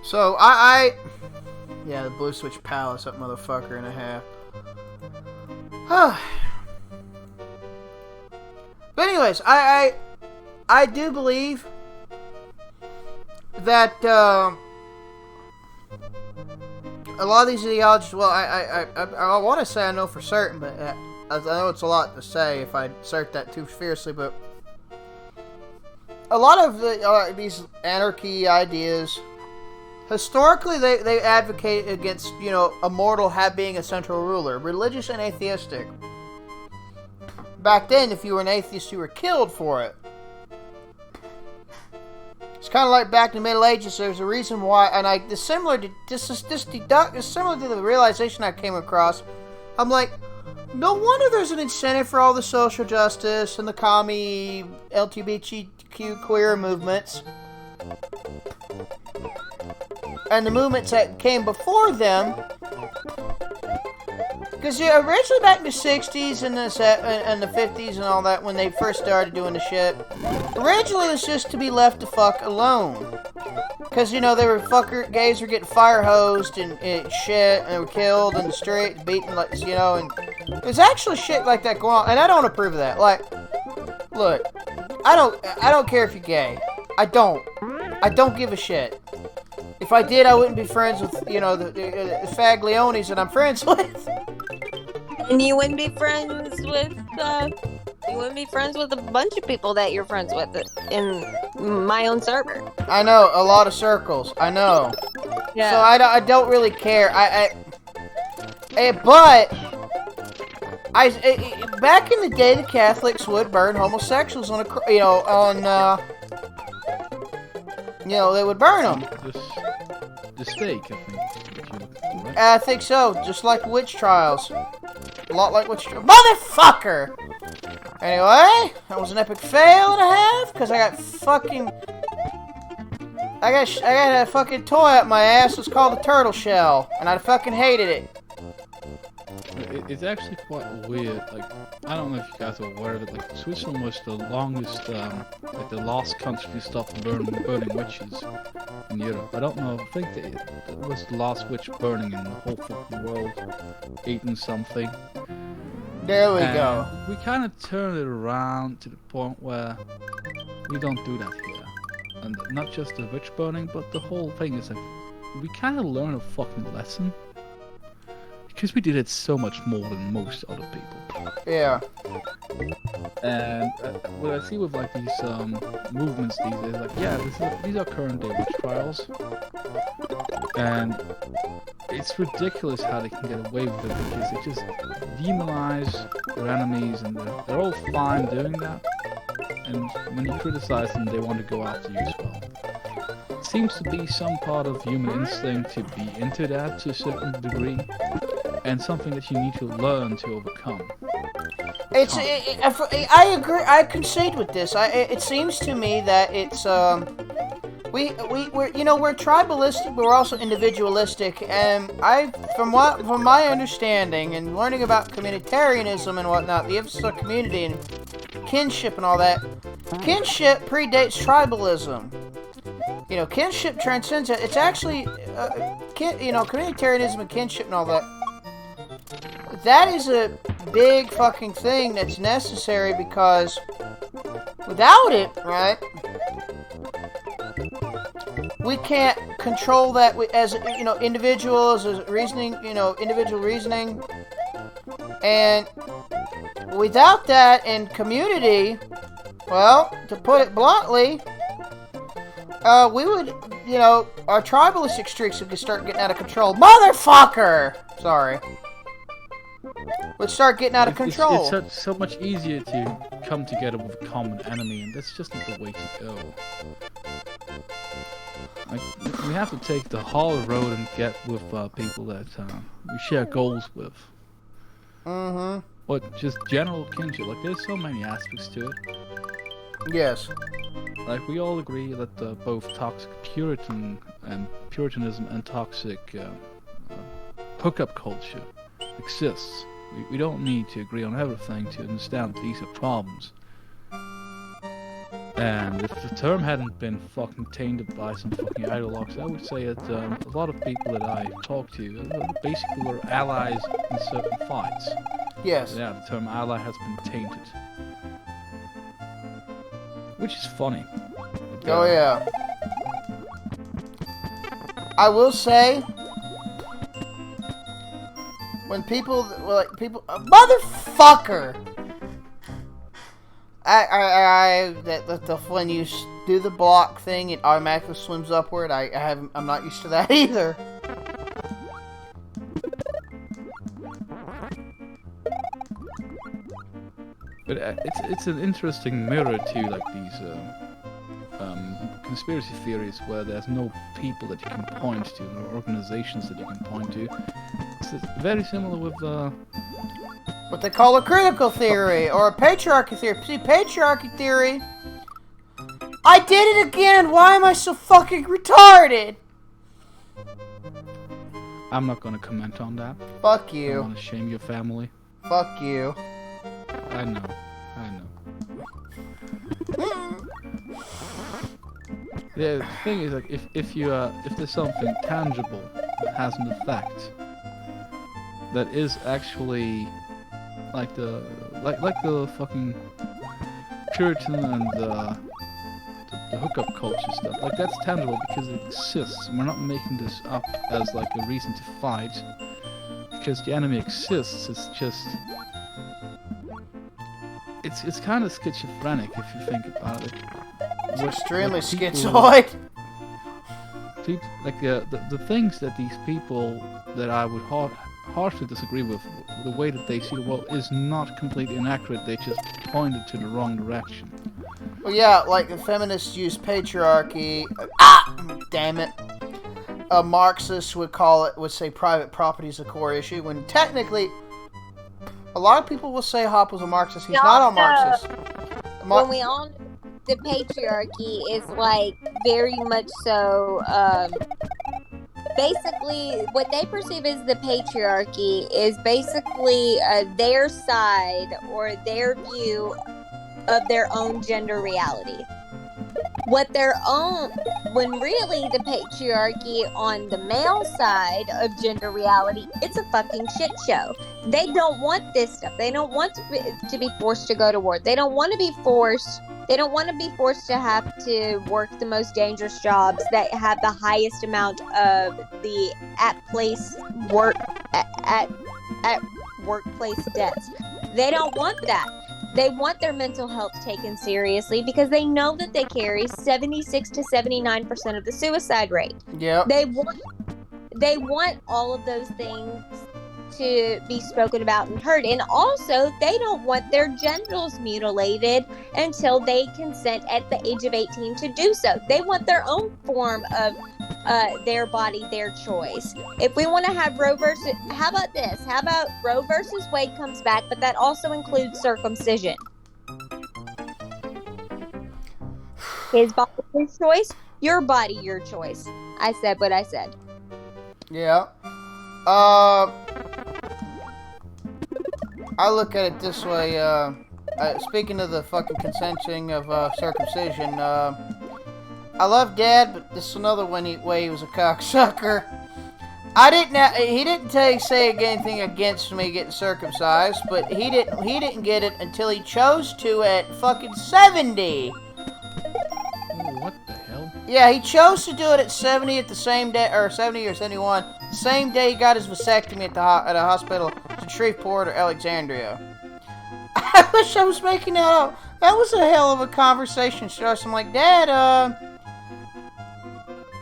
So, yeah, the Blue Switch Palace, that motherfucker and a half. But anyways, I do believe that a lot of these ideologies. Well, I want to say I know for certain, but I know it's a lot to say if I assert that too fiercely. But a lot of these anarchy ideas, historically, they advocate against a mortal being a central ruler, religious and atheistic. Back then, if you were an atheist, you were killed for it. It's kind of like back in the Middle Ages. There's a reason why, and it's similar to the realization I came across. I'm like, no wonder there's an incentive for all the social justice and the commie LGBTQ queer movements, and the movements that came before them. Because originally back in the 60s and the 50s and all that, when they first started doing the shit, originally it was just to be left the fuck alone. Because, they were gays were getting fire hosed and shit, and they were killed in the street, beaten, and there's actually shit like that going on, and I don't approve of that. Like, look, I don't care if you're gay. I don't give a shit. If I did, I wouldn't be friends with, the Faglionis that I'm friends with. And you wouldn't be friends with, You wouldn't be friends with a bunch of people that you're friends with in my own server. I know, a lot of circles. I know. Yeah. So I don't really care. But back in the day, the Catholics would burn homosexuals on they would burn them. The stake, I think. Right? I think so, just like witch trials. A lot like witch trials. Motherfucker! Anyway, that was an epic fail and a half, because I got a fucking toy up my ass. It's called the turtle shell, and I fucking hated it. It's actually quite weird. Like, I don't know if you guys are aware of it. Like, Switzerland was the longest, like the last country to stop burning witches in Europe. I don't know. I think it was the last witch burning in the whole fucking world. 8 and something. There we go. We kind of turned it around to the point where we don't do that here. And not just the witch burning, but the whole thing is like, we kind of learn a fucking lesson. Because we did it so much more than most other people. Yeah. And what I see with like these movements these days, like, yeah, these are current day witch trials. And it's ridiculous how they can get away with it, because they just demonize their enemies, and they're all fine doing that. And when you criticize them, they want to go after you as well. It seems to be some part of human instinct to be into that to a certain degree, and something that you need to learn to overcome. I agree. I concede with this. It seems to me that it's we're tribalistic, but we're also individualistic. And from my understanding and learning about communitarianism and whatnot, the emphasis on community and kinship and all that, kinship predates tribalism. Kinship transcends it. It's actually, communitarianism and kinship and all that. That is a big fucking thing that's necessary, because without it, right, we can't control that as individuals, as reasoning, individual reasoning, and without that in community, well, to put it bluntly, we would, our tribalistic streaks would start getting out of control. Motherfucker! Sorry. Would start getting out of control. It's so much easier to come together with a common enemy, and that's just not the way to go. Like, we have to take the hard road and get with people that we share goals with. Mm-hmm. But just general kinship, like, there's so many aspects to it. Yes. Like, we all agree that both toxic Puritanism and toxic hookup culture exists. We don't need to agree on everything to understand that these are problems. And if the term hadn't been fucking tainted by some fucking ideologues, I would say that a lot of people that I talk to basically were allies in certain fights. Yes. Yeah, the term ally has been tainted. Which is funny. But, Oh yeah. I will say, when people motherfucker. When you do the block thing, it automatically swims upward. I'm not used to that either. But it's an interesting mirror to like these conspiracy theories where there's no people that you can point to, no organizations that you can point to. It's very similar with what they call a critical theory or a patriarchy theory. See, patriarchy theory. I did it again. Why am I so fucking retarded? I'm not gonna comment on that. Fuck I you. don't want to shame your family. Fuck you. I know. Yeah, the thing is, like, if there's something tangible that has an effect, that is actually like the fucking Puritan and the hookup culture stuff. Like, that's tangible because it exists. We're not making this up as like a reason to fight it's kind of schizophrenic if you think about it. It's extremely schizoid. Like the things that these people that I would harshly disagree with, the way that they see the world is not completely inaccurate. They just pointed to the wrong direction. Well, yeah, like the feminists use patriarchy. Damn it. A Marxist would say private property is a core issue, when technically, a lot of people will say Hop was a Marxist. He's not a Marxist. When we all know the patriarchy is like very much so, basically what they perceive as the patriarchy is basically their side or their view of their own gender reality. When really the patriarchy on the male side of gender reality, it's a fucking shit show. They don't want this stuff. They don't want to be forced to go to war. They don't want to be forced. They don't want to be forced to have to work the most dangerous jobs that have the highest amount of the workplace deaths. They don't want that. They want their mental health taken seriously because they know that they carry 76 to 79% of the suicide rate. Yeah. They want all of those things to be spoken about and heard. And also, they don't want their genitals mutilated until they consent at the age of 18 to do so. They want their own form of their body, their choice. If we want to have Roe versus... How about this? How about Roe versus Wade comes back, but that also includes circumcision? His body, his choice. Your body, your choice. I said what I said. Yeah. I look at it this way, speaking of the fucking consenting of circumcision, I love Dad, but this is another way he was a cocksucker. He didn't say anything against me getting circumcised, but he didn't get it until he chose to at fucking 70. What the hell? Yeah, he chose to do it at 70 at the same day, or 70 or 71, the same day he got his vasectomy at a hospital in Shreveport or Alexandria. I wish I was making that up. That was a hell of a conversation starter. I'm like, Dad,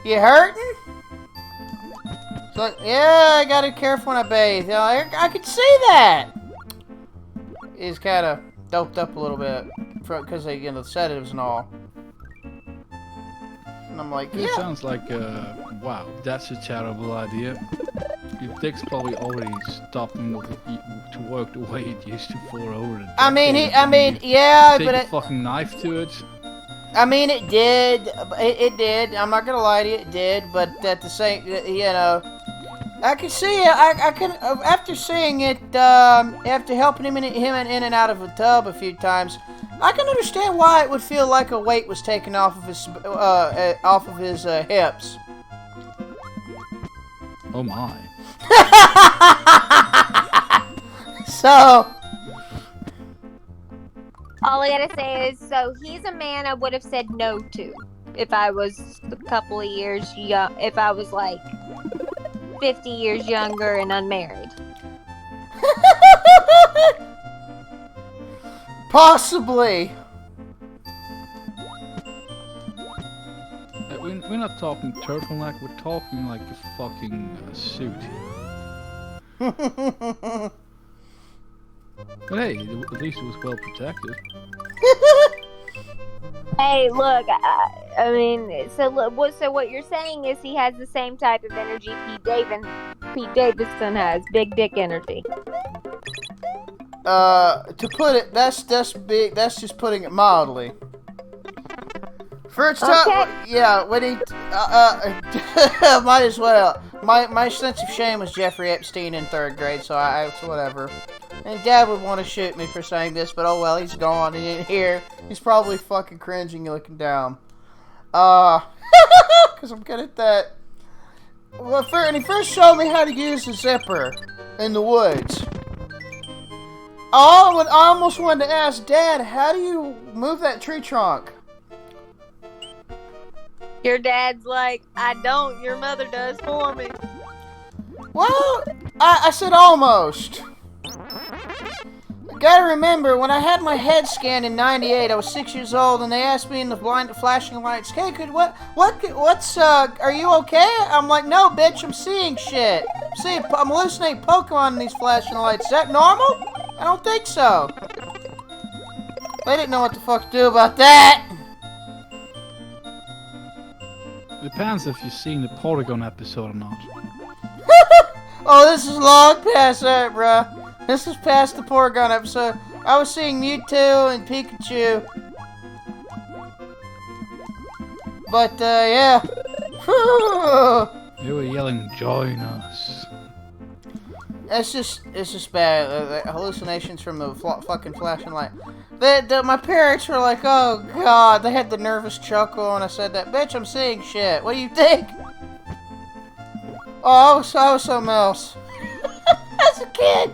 you hurting? He's like, yeah, I gotta be careful when I bathe. You know, I could see that. He's kind of doped up a little bit because of the sedatives and all. And I'm like, yeah. It sounds like, wow, that's a terrible idea. Your dick's probably already stopping to work the way it used to for over the decade. Yeah, take but a fucking knife to it. I mean, it did. It did. I'm not gonna lie to you, it did. But at the same, I can see it. I can after seeing it, after helping him in and out of a tub a few times, I can understand why it would feel like a weight was taken off of his hips. Oh my. So. All I gotta say is, so he's a man I would have said no to if I was a couple of years young, if I was like 50 years younger and unmarried. Possibly. We're not talking turtleneck, we're talking like a fucking suit. But hey, at least it was well protected. Hey, look, I mean, so what you're saying is he has the same type of energy Pete Davidson has, big dick energy. To put it, that's big. That's just putting it mildly. First time, yeah. When he, might as well. My sense of shame was Jeffrey Epstein in 3rd grade, so whatever. And Dad would want to shoot me for saying this, but oh well, he's gone. He ain't here. He's probably fucking cringing looking down. Because I'm good at that. Well, and he first showed me how to use a zipper in the woods. I almost wanted to ask Dad, how do you move that tree trunk? Your dad's like, I don't. Your mother does for me. Well, I said almost. Gotta remember, when I had my head scanned in '98, I was 6 years old, and they asked me in the blind flashing lights, "Hey, are you okay?" I'm like, "No, bitch, I'm seeing shit. I'm hallucinating Pokemon in these flashing lights. Is that normal? I don't think so." They didn't know what the fuck to do about that. Depends if you've seen the Porygon episode or not. Oh, this is long past that, bruh. This is past the Porygon episode. I was seeing Mewtwo and Pikachu. But, yeah. You were yelling, "Join us." It's just bad. Hallucinations from the fucking flashing light. My parents were like, "Oh, God." They had the nervous chuckle when I said that. "Bitch, I'm seeing shit. What do you think?" Oh, I was something else. As a kid.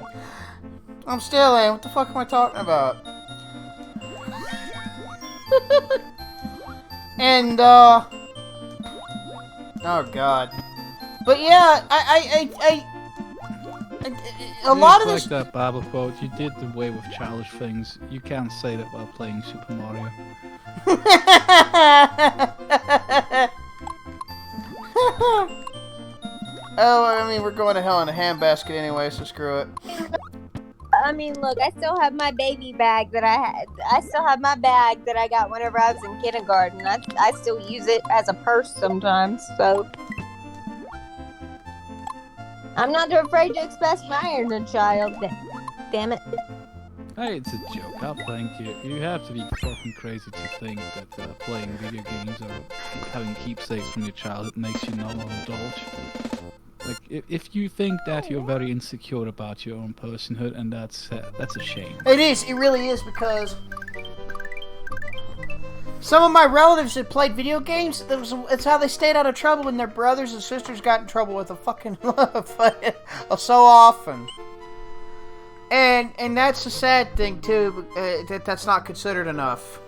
I'm still in. What the fuck am I talking about? And, oh, God. But yeah, a lot of this... like that Bible quote, you did away with childish things. You can't say that while playing Super Mario. Oh, I mean, we're going to hell in a handbasket anyway, so screw it. I mean, look, I still have my baby bag that I had. I still have my bag that I got whenever I was in kindergarten. I still use it as a purse sometimes, so... I'm not afraid to express my inner child. Damn it. Hey, it's a joke. I'll thank you. You have to be fucking crazy to think that playing video games or having keepsakes from your childhood makes you not indulge. Like, if you think that you're very insecure about your own personhood, and that's a shame. It is. It really is, because some of my relatives that played video games, it's how they stayed out of trouble when their brothers and sisters got in trouble with a fucking so often. And that's a sad thing too, that's not considered enough.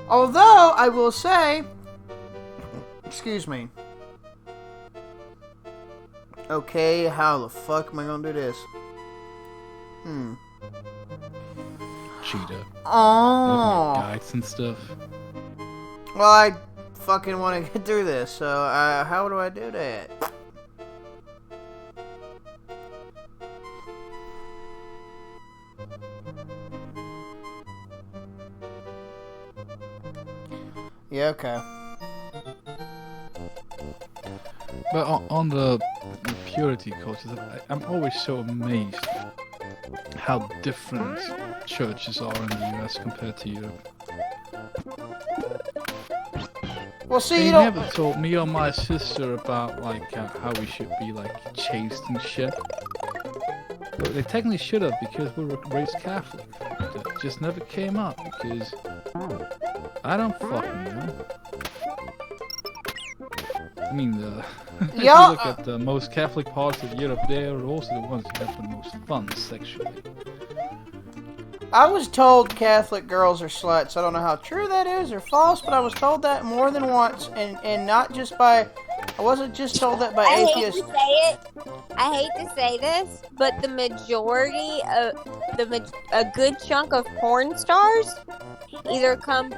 Although I will say, excuse me. Okay, how the fuck am I gonna do this? Cheetah. Oh. Guides and stuff. Well, I fucking want to get through this, so how do I do that? Yeah, okay. But on the purity culture, I'm always so amazed how different churches are in the US compared to Europe. Well, see, They you don't... never told me or my sister about like how we should be like chaste and shit. But they technically should have, because we were raised Catholic. That just never came up because I don't fucking know. I mean, if you look at the most Catholic parts of Europe, they are also the ones who have the most fun sexually. I was told Catholic girls are sluts. I don't know how true that is or false, but I was told that more than once, and not just by... I wasn't just told that by atheists. I hate to say it. I hate to say this, but the majority of a good chunk of porn stars either come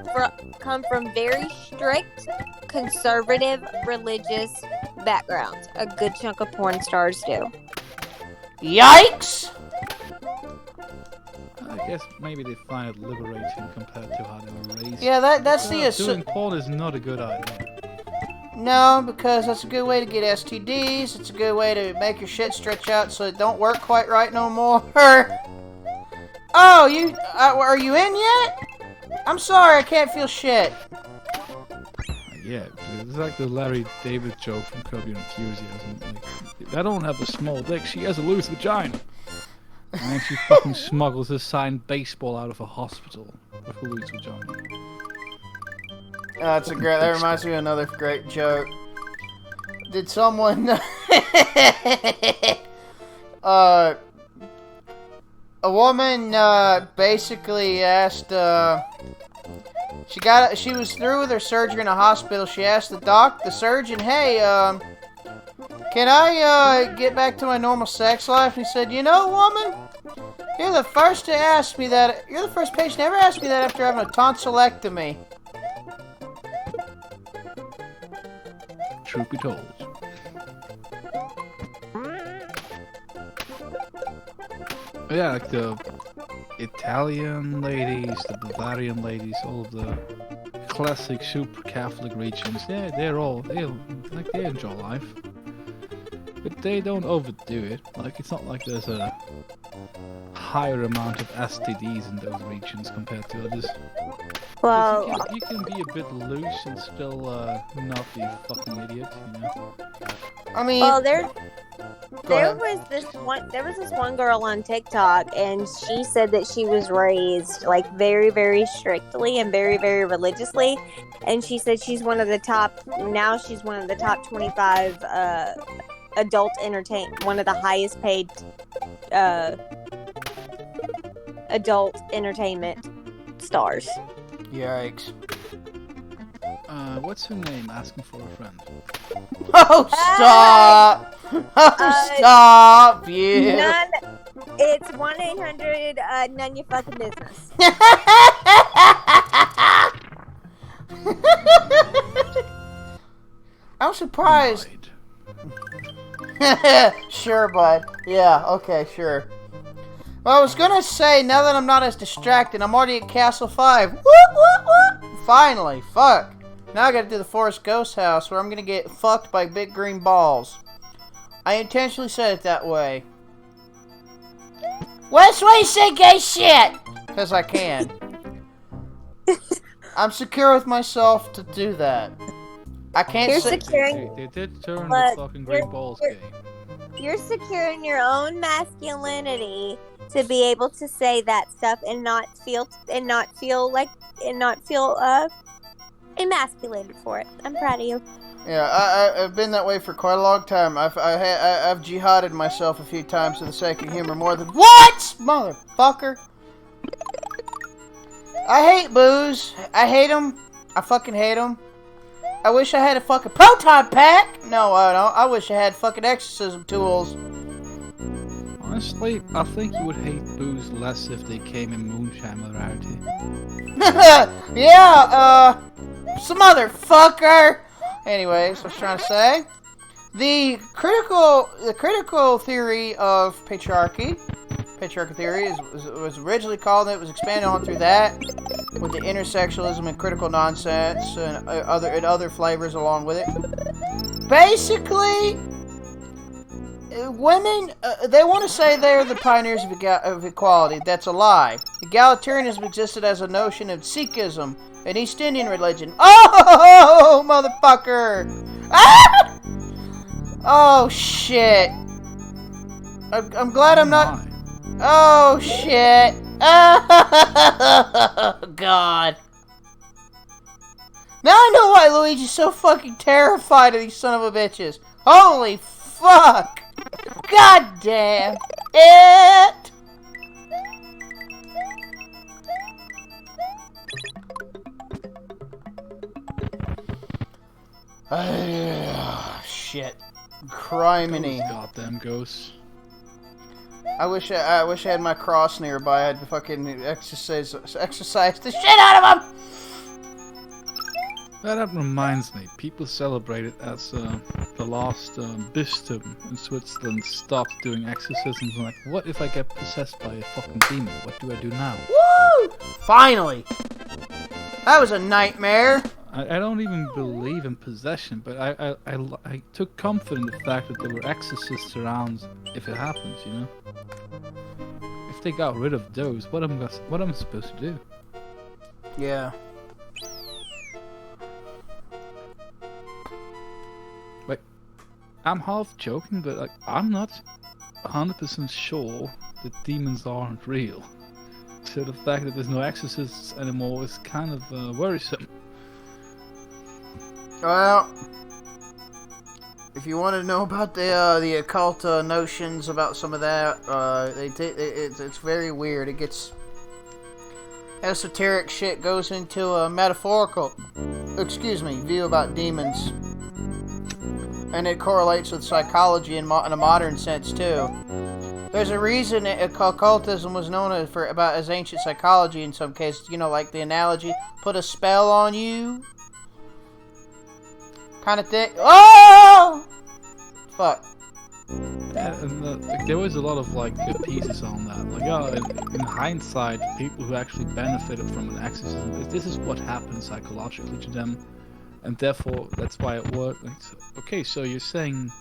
from very strict conservative religious backgrounds. A good chunk of porn stars do. Yikes! I guess maybe they find it liberating compared to how they were raised. Yeah, that's the... Doing porn is not a good idea. No, because that's a good way to get STDs. It's a good way to make your shit stretch out so it don't work quite right no more. Oh, you... are you in yet? I'm sorry, I can't feel shit. Yeah, it's like the Larry David joke from Curb Your Enthusiasm. Like, I don't have a small dick, she has a loose vagina. And then she fucking smuggles a signed baseball out of a hospital with a loose vagina. That's a great... That reminds me of another great joke. Did someone... a woman basically asked... She was through with her surgery in a hospital. She asked the surgeon, "Hey, can I get back to my normal sex life? And he said, you know, woman, you're the first to ask me that. You're the first patient to ever ask me that after having a tonsillectomy. Truth be told. Yeah, like the Italian ladies, the Bavarian ladies, all of the classic super Catholic regions. Yeah, they enjoy life, but they don't overdo it. Like, it's not like there's a higher amount of STDs in those regions compared to others. Well, You can be a bit loose and still not be a fucking idiot, you know? I mean, well, go there ahead. was this one girl on TikTok, and she said that she was raised like very, very strictly and very, very religiously, and she said she's one of the top 25 adult one of the highest paid adult entertainment stars. Yikes. What's her name? Asking for a friend. Oh, stop! Oh, stop, you! It's 1-800 none your fucking business. I'm surprised. Sure, bud. Yeah, okay, sure. Well, I was gonna say, now that I'm not as distracted, I'm already at Castle 5. Whoop, whoop, whoop! Finally, fuck. Now I gotta do the Forest Ghost House, where I'm gonna get fucked by big green balls. I intentionally said it that way. West way you say gay shit! Because I can. I'm secure with myself to do that. I can't You're say... securing. They did turn Look, the fucking green balls gay. You're securing your own masculinity to be able to say that stuff and not feel emasculated for it. I'm proud of you. Yeah, I've been that way for quite a long time. I've jihaded myself a few times for the sake of humor more than what, motherfucker. I hate booze. I hate them. I fucking hate them. I wish I had a fucking proton pack. No, I don't. I wish I had fucking exorcism tools. Honestly, I think you would hate booze less if they came in moonshine variety. Yeah, some motherfucker. Anyways, I was trying to say, the critical theory of patriarchy theory was originally called. It was expanded on through that with the intersexualism and critical nonsense and other flavors along with it. Basically, women, they want to say they're the pioneers of equality. That's a lie. Egalitarianism existed as a notion of Sikhism, an East Indian religion. Oh, motherfucker! Ah! Oh, shit. I'm glad I'm not... Oh, shit. Oh, God. Now I know why Luigi's so fucking terrified of these son of a bitches. Holy fuck. God damn it. Shit. Criminy. Goddamn ghosts. I wish I had my cross nearby. I'd fucking exercise the shit out of them. That reminds me. People celebrate it as the last bishop in Switzerland stopped doing exorcisms. I'm like, what if I get possessed by a fucking demon? What do I do now? Woo! Finally. That was a nightmare. I don't even believe in possession, but I took comfort in the fact that there were exorcists around if it happens, you know? If they got rid of those, what am I supposed to do? Yeah. Like, I'm half joking, but like, I'm not 100% sure that demons aren't real. So the fact that there's no exorcists anymore is kind of worrisome. Well, if you want to know about the occult notions about some of that, it's very weird. It gets esoteric shit goes into a metaphorical, view about demons. And it correlates with psychology in a modern sense, too. There's a reason occultism was known as ancient psychology in some cases. You know, like the analogy, put a spell on you. Kind of thing. Oh! Fuck. Yeah, and there was a lot of pieces on that. In hindsight, people who actually benefited from an exorcism, this is what happened psychologically to them, and therefore that's why it worked. Okay, so you're saying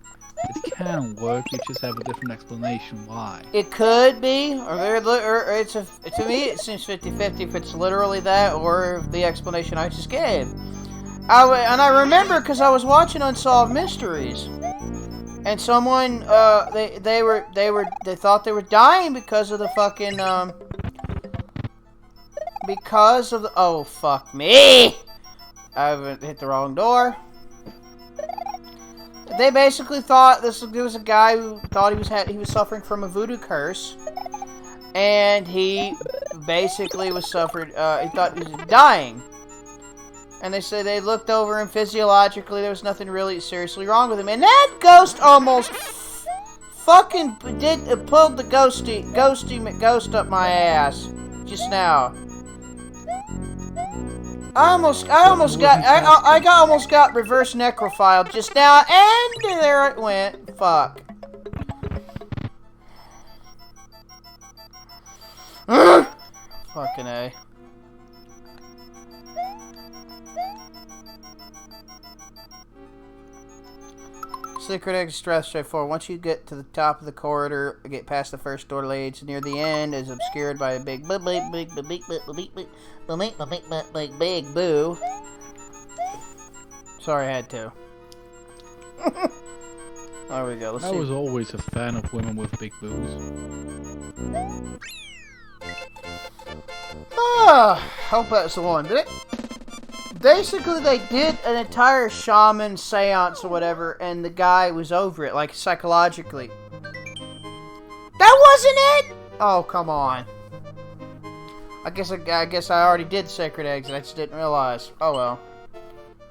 it can work, you just have a different explanation why. It could be, or it's to me it seems 50-50 if it's literally that, or the explanation I just gave. I remember because I was watching Unsolved Mysteries. And someone, they thought they were dying because of the fucking, oh, fuck me! I hit the wrong door. They basically thought there was a guy who thought he was suffering from a voodoo curse. And he basically was he thought he was dying. And they say they looked over and physiologically there was nothing really seriously wrong with him. And that ghost almost fucking pulled the ghost up my ass just now. I almost got reverse necrophile just now, and there it went. Fuck. Fucking A. Secret exit stress straightforward. Once you get to the top of the corridor, get past the first door leads near the end is obscured by a big boo. Sorry, I had to. There we go. I was always a fan of women with big boobs. Hope that's the one. Basically, they did an entire shaman seance or whatever, and the guy was over it, psychologically. That wasn't it! Oh, come on. I guess I already did Sacred Exit, I just didn't realize. Oh well.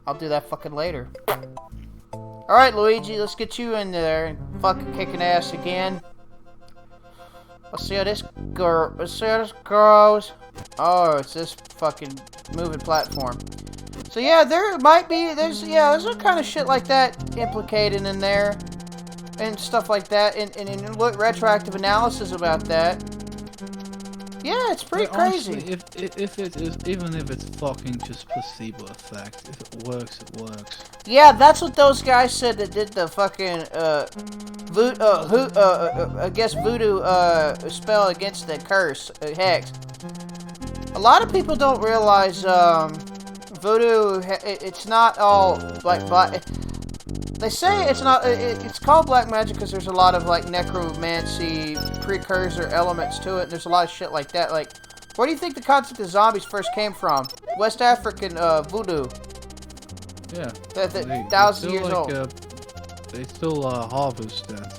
I'll do that fucking later. Alright, Luigi, let's get you in there and fucking kicking ass again. Let's see how this goes. Oh, it's this fucking moving platform. So yeah, there's some kind of shit like that implicated in there, and stuff like that, and look, retroactive analysis about that. Yeah, it's pretty crazy. Honestly, if it is, even if it's fucking just placebo effect, if it works, it works. Yeah, that's what those guys said that did the fucking voodoo spell against the curse hex. A lot of people don't realize voodoo. It's not all black. They say it's not. It's called black magic because there's a lot of necromancy precursor elements to it. And there's a lot of shit like that. Where do you think the concept of zombies first came from? West African voodoo. Yeah. Thousands of years old. They still harvest that.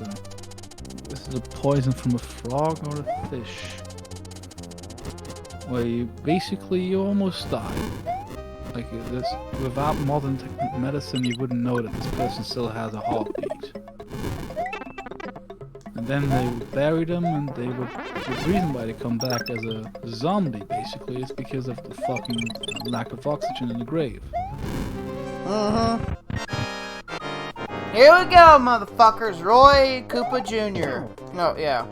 This is a poison from a frog or a fish. Where you almost die. Without modern medicine, you wouldn't know that this person still has a heartbeat. And then they would bury them, and the reason why they come back as a zombie, basically, is because of the fucking lack of oxygen in the grave. Here we go, motherfuckers. Roy Koopa Jr. No, yeah.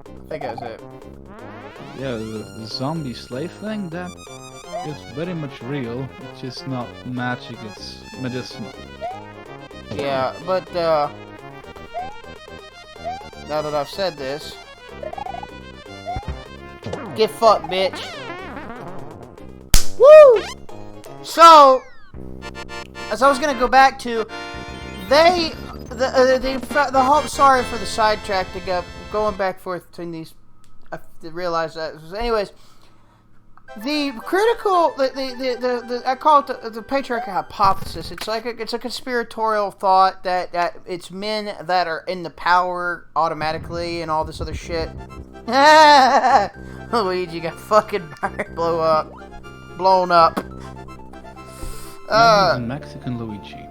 I think that's it. Yeah, the zombie slave thing, that is very much real. It's just not magic, it's medicinal. Yeah, but now that I've said this, get fucked, bitch. Woo! So, as I was gonna go back to, the whole, sorry for the sidetrack to go going back and forth between these. I realized that. Anyways, the critical, I call it the patriarchal hypothesis. It's it's a conspiratorial thought that it's men that are in the power automatically and all this other shit. Luigi got fucking blown up. He's a Mexican Luigi.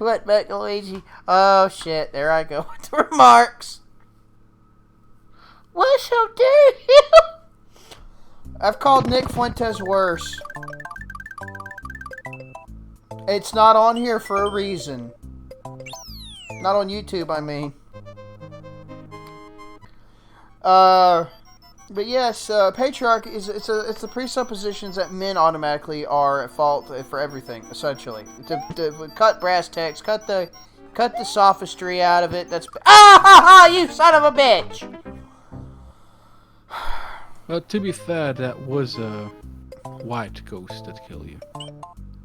What, Luigi? Oh shit! There I go with the remarks. What shall do you? I've called Nick Fuentes worse. It's not on here for a reason. Not on YouTube, I mean. But yes, patriarchy is it's the presuppositions that men automatically are at fault for everything, essentially. To cut brass tacks, cut the sophistry out of it. That's you son of a bitch. Well, to be fair, that was a white ghost that killed you.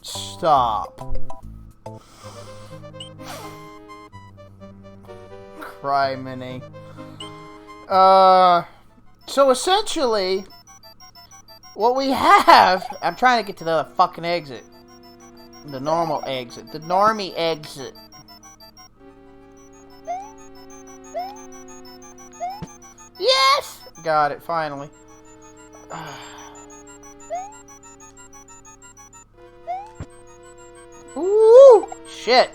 Stop. Criminy. So essentially, what we have... I'm trying to get to the other fucking exit. The normal exit. The normie exit. Yes! Got it, finally. Ooh! Shit!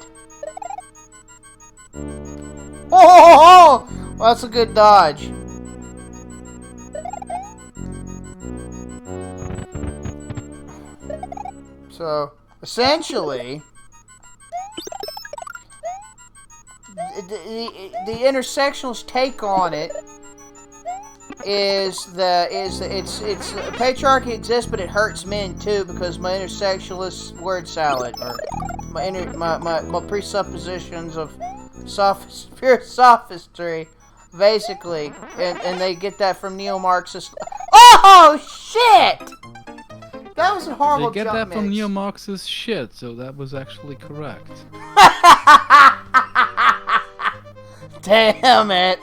Oh! Well, that's a good dodge. So, essentially, the intersectionalist take on it is it's patriarchy exists, but it hurts men too, because my intersectionalist word salad, or my presuppositions of pure sophistry, basically, and they get that from neo-Marxist. Oh shit! That was a horrible jump. They get that mix. from neo-Marxist shit, so that was actually correct. Damn it!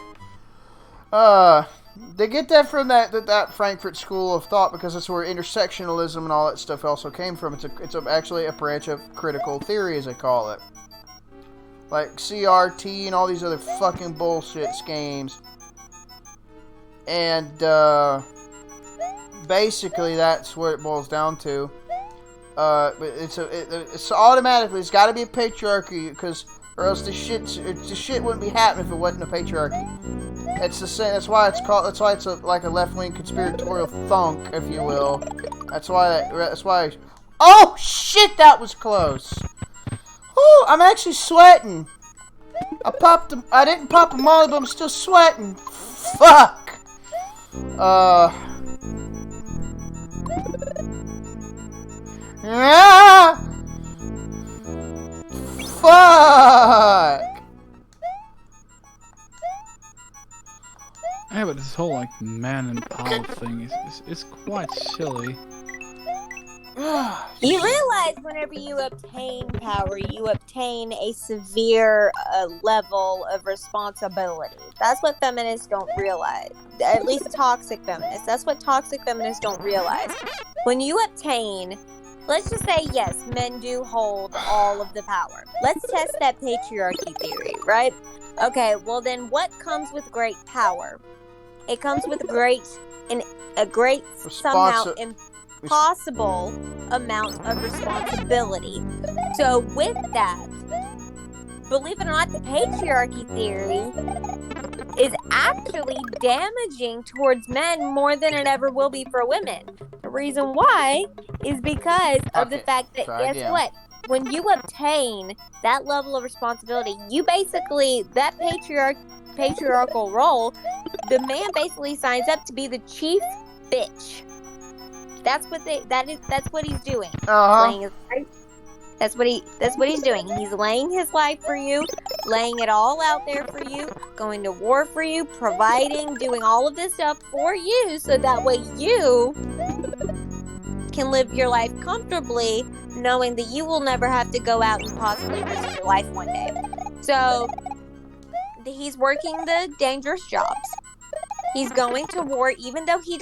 They get that from that Frankfurt School of Thought, because that's where intersectionalism and all that stuff also came from. It's actually a branch of critical theory, as they call it, like CRT and all these other fucking bullshit schemes. And basically, that's what it boils down to. But it's automatically, it's got to be a patriarchy, because or else the shit wouldn't be happening if it wasn't a patriarchy. It's the same. That's why it's called. That's why it's like a left-wing conspiratorial thunk, if you will. That's why. That's why. Oh shit! That was close. Whew, I'm actually sweating. I didn't pop a molly, but I'm still sweating. Fuck. Ah! Fuck! Yeah, but this whole like man in power thing is quite silly. You realize whenever you obtain power, you obtain a severe level of responsibility. That's what feminists don't realize. At least toxic feminists. That's what toxic feminists don't realize. When you obtain, let's just say, yes, men do hold all of the power. Let's test that patriarchy theory, right? Okay, well then what comes with great power? It comes with a great somehow impossible amount of responsibility. So with that, believe it or not, the patriarchy theory is actually damaging towards men more than it ever will be for women. The reason why is because of the fact that, guess what? When you obtain that level of responsibility, you basically, that patriarchal role, the man basically signs up to be the chief bitch. That's what he's doing. That's what he's doing. He's laying his life for you, laying it all out there for you, going to war for you, providing, doing all of this stuff for you, so that way you can live your life comfortably, knowing that you will never have to go out and possibly risk your life one day. So he's working the dangerous jobs. He's going to war, even though he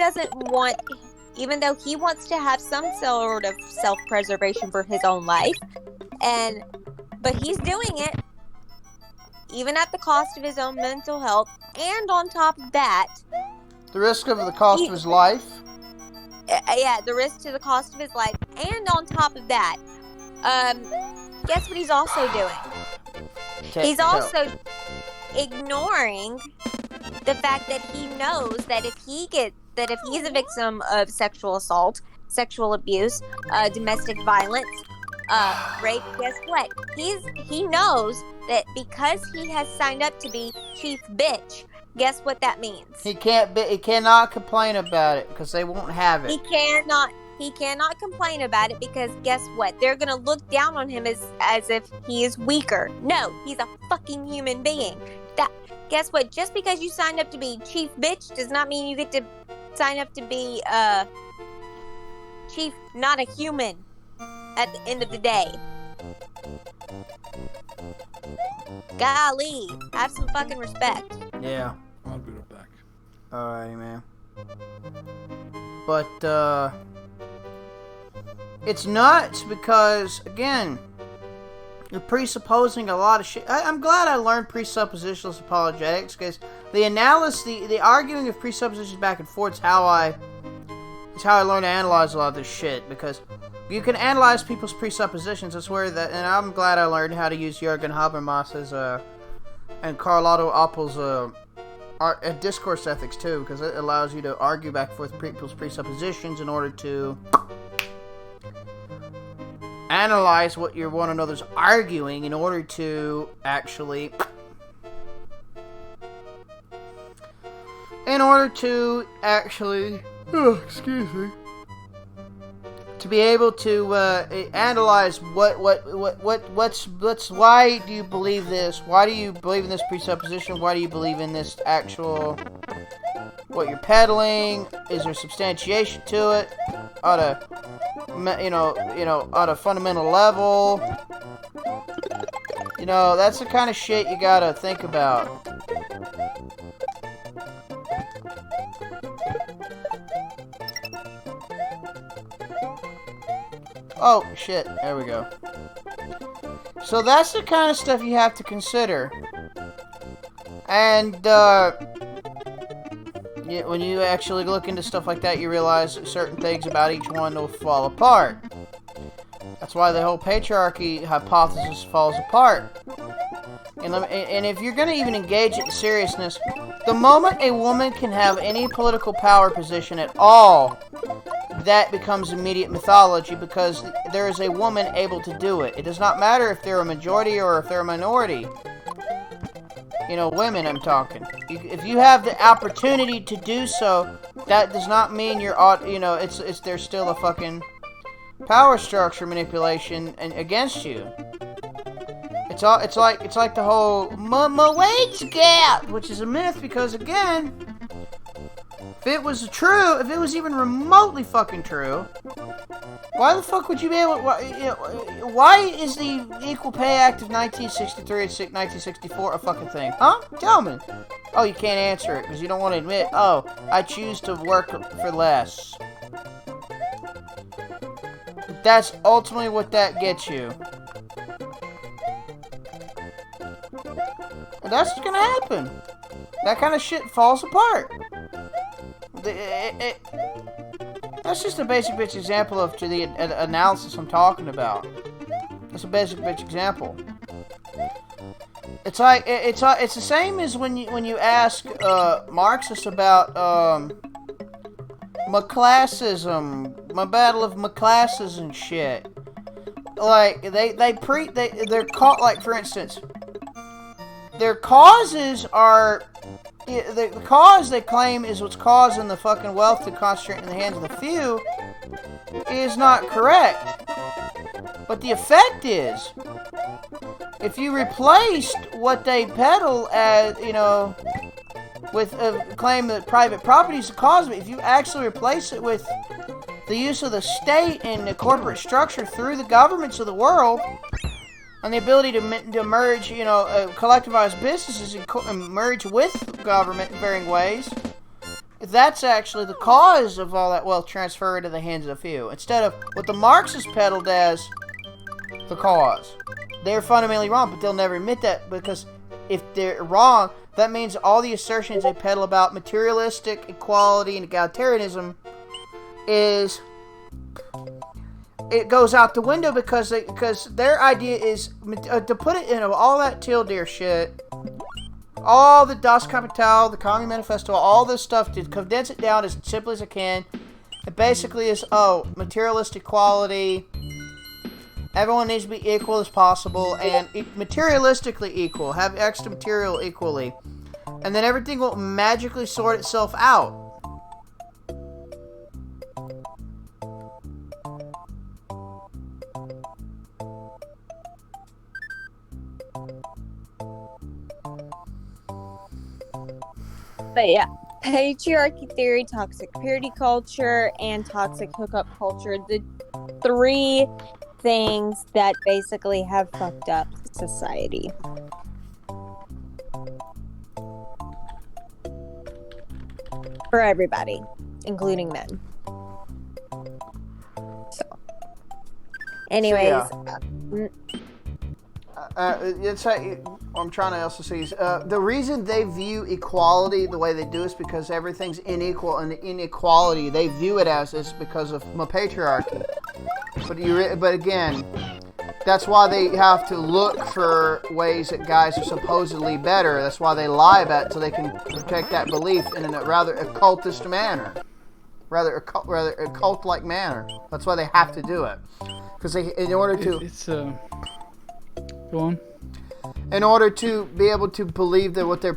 wants to have some sort of self-preservation for his own life, but he's doing it even at the cost of his own mental health, and on top of that, the risk of the cost of his life. Yeah, the risk to the cost of his life, and on top of that, guess what he's also doing? He's also ignoring the fact that he knows that if he's a victim of sexual assault, sexual abuse, domestic violence, rape, guess what? He knows that because he has signed up to be chief bitch, guess what that means? He cannot complain about it because they won't have it. He cannot complain about it because guess what? They're gonna look down on him as if he is weaker. No, he's a fucking human being. Guess what? Just because you signed up to be chief bitch does not mean you get to sign up to be chief, not a human at the end of the day. Golly, have some fucking respect. Yeah. I'll be right back. Alrighty, man. But, it's nuts because, again, you're presupposing a lot of shit. I'm glad I learned presuppositionalist apologetics because the arguing of presuppositions back and forth is how I learned to analyze a lot of this shit, because you can analyze people's presuppositions. That's where and I'm glad I learned how to use Jürgen Habermas's and Carlotta Appel's discourse ethics too, because it allows you to argue back and forth people's presuppositions in order to analyze what one another's arguing in order to actually excuse me, to be able to analyze what's why do you believe this? Why do you believe in this presupposition? Why do you believe in this actual what you're peddling? Is there substantiation to it? On a fundamental level. That's the kind of shit you gotta think about. Oh, shit. There we go. So that's the kind of stuff you have to consider. And, when you actually look into stuff like that, you realize that certain things about each one will fall apart. That's why the whole patriarchy hypothesis falls apart. And if you're going to even engage in seriousness, the moment a woman can have any political power position at all, that becomes immediate mythology because there is a woman able to do it. It does not matter if they're a majority or if they're a minority. Women I'm talking. If you have the opportunity to do so, that does not mean you're, there's still a fucking power structure manipulation against you. It's like the whole wage gap, which is a myth because, again, if it was true, if it was even remotely fucking true, why the fuck would you be able? Why is the Equal Pay Act of 1963 and 1964 a fucking thing? Huh? Tell me. Oh, you can't answer it because you don't want to admit. Oh, I choose to work for less. That's ultimately what that gets you. And that's what's gonna happen. That kind of shit falls apart. That's just a basic bitch example of the analysis I'm talking about. That's a basic bitch example. It's the same as when you ask Marxists about McClassism, my battle of McClasses and shit. Like they're caught, like, for instance, their causes are. The cause they claim is what's causing the fucking wealth to concentrate in the hands of the few is not correct. But the effect is, if you replaced what they peddle as, with a claim that private property is the cause of it, if you actually replace it with the use of the state and the corporate structure through the governments of the world, and the ability to merge, collectivized businesses and merge with government in varying ways, that's actually the cause of all that wealth transferred into the hands of the few, instead of what the Marxists peddled as the cause. They're fundamentally wrong, but they'll never admit that, because if they're wrong, that means all the assertions they peddle about materialistic equality and egalitarianism is it goes out the window because their idea is to put it in all that teal deer shit, all the Das Kapital, the Communist Manifesto, all this stuff, to condense it down as simply as I can. It basically is, materialistic equality. Everyone needs to be equal as possible, and materialistically equal. Have extra material equally. And then everything will magically sort itself out. But yeah, patriarchy theory, toxic purity culture, and toxic hookup culture, the 3 things that basically have fucked up society. For everybody, including men. So, anyways, I'm trying to also say the reason they view equality the way they do is because everything's unequal, and the inequality they view it as is because of patriarchy. But again, that's why they have to look for ways that guys are supposedly better. That's why they lie about it, so they can protect that belief in a rather occultist manner, rather a cult-like manner. That's why they have to do it, because in order to go on. In order to be able to believe that what they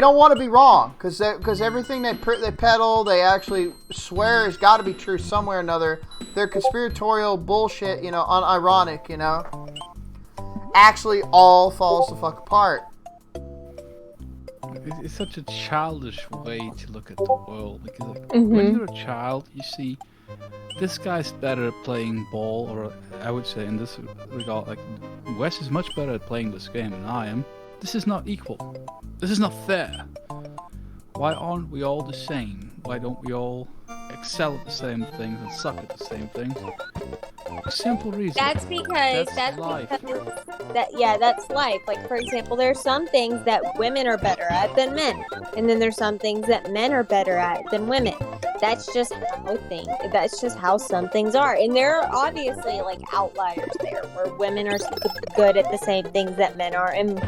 don't want to be wrong, because everything they peddle, they actually swear has got to be true somewhere or another. Their conspiratorial bullshit, unironic, actually all falls the fuck apart. It's such a childish way to look at the world, because when you're a child, you see this guy's better at playing ball, or I would say in this regard, like, Wes is much better at playing this game than I am. This is not equal. This is not fair. Why aren't we all the same? Why don't we all excel at the same things and suck at the same things? A simple reason. That's because that's life. That's life. Like, for example, there are some things that women are better at than men, and then there's some things that men are better at than women. That's just how some things are, and there are obviously like outliers there where women are good at the same things that men are, and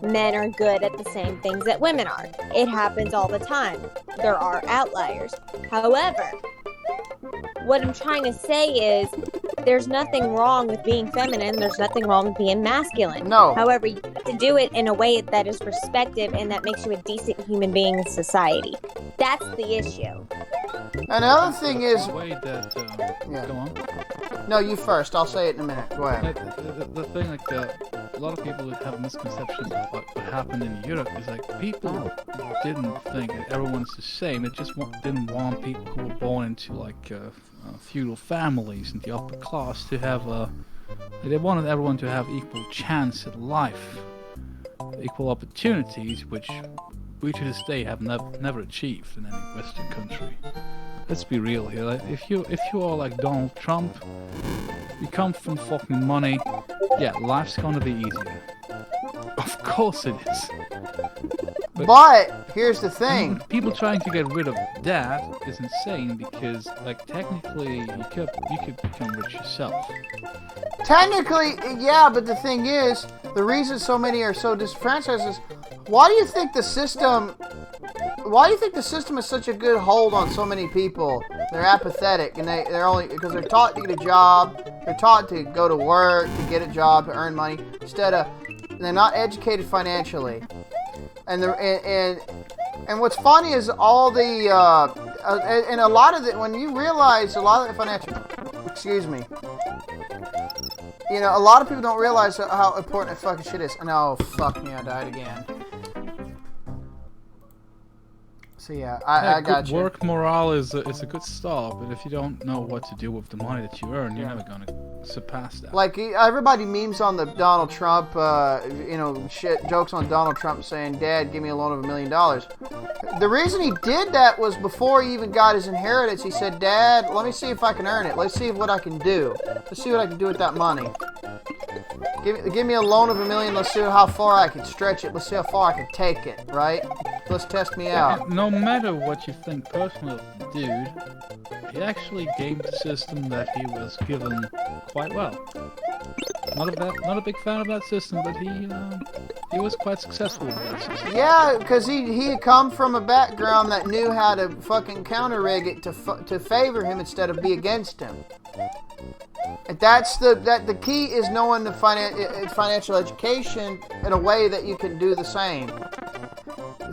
men are good at the same things that women are. It happens all the time. There are outliers. However, what I'm trying to say is there's nothing wrong with being feminine. There's nothing wrong with being masculine. No. However, you have to do it in a way that is respective and that makes you a decent human being in society. That's the issue. Another thing is... The way that... Go on. No, you first. I'll say it in a minute. Go ahead. The thing, a lot of people have misconceptions of what happened in Europe is people didn't think that everyone's the same. They just didn't want people who were born into feudal families and the upper class to have they wanted everyone to have equal chance at life, equal opportunities, which we to this day have never achieved in any Western country. Let's be real here. If you are like Donald Trump, you come from fucking money, yeah, life's gonna be easier. Of course it is. But here's the thing. People trying to get rid of that is insane, because technically you could become rich yourself. Technically, yeah, but the thing is, the reason so many are so disenfranchised is, why do you think the system is such a good hold on so many people? They're apathetic, and they're only because they're taught to get a job, they're taught to go to work, to get a job, to earn money, they're not educated financially. And what's funny is all the and a lot of it, when you realize a lot of the financial, a lot of people don't realize how important that fucking shit is. And oh, fuck me, I died again. So yeah, I got you. Work morale is a good start, but if you don't know what to do with the money that you earn, you're never gonna surpass that. Like, everybody memes on the Donald Trump, shit, jokes on Donald Trump saying, "Dad, give me a loan of $1 million." The reason he did that was before he even got his inheritance. He said, "Dad, let me see if I can earn it. Let's see what I can do. Let's see what I can do with that money. Give me a loan of $1 million. Let's see how far I can stretch it. Let's see how far I can take it, right? Let's test me out." No matter what you think personally of the dude, he actually gamed the system that he was given quite well. Not a big fan of that system, but he was quite successful with that system. Yeah, because he had come from a background that knew how to fucking counter-rig it to favor him instead of be against him. And that's the key is knowing the financial education in a way that you can do the same.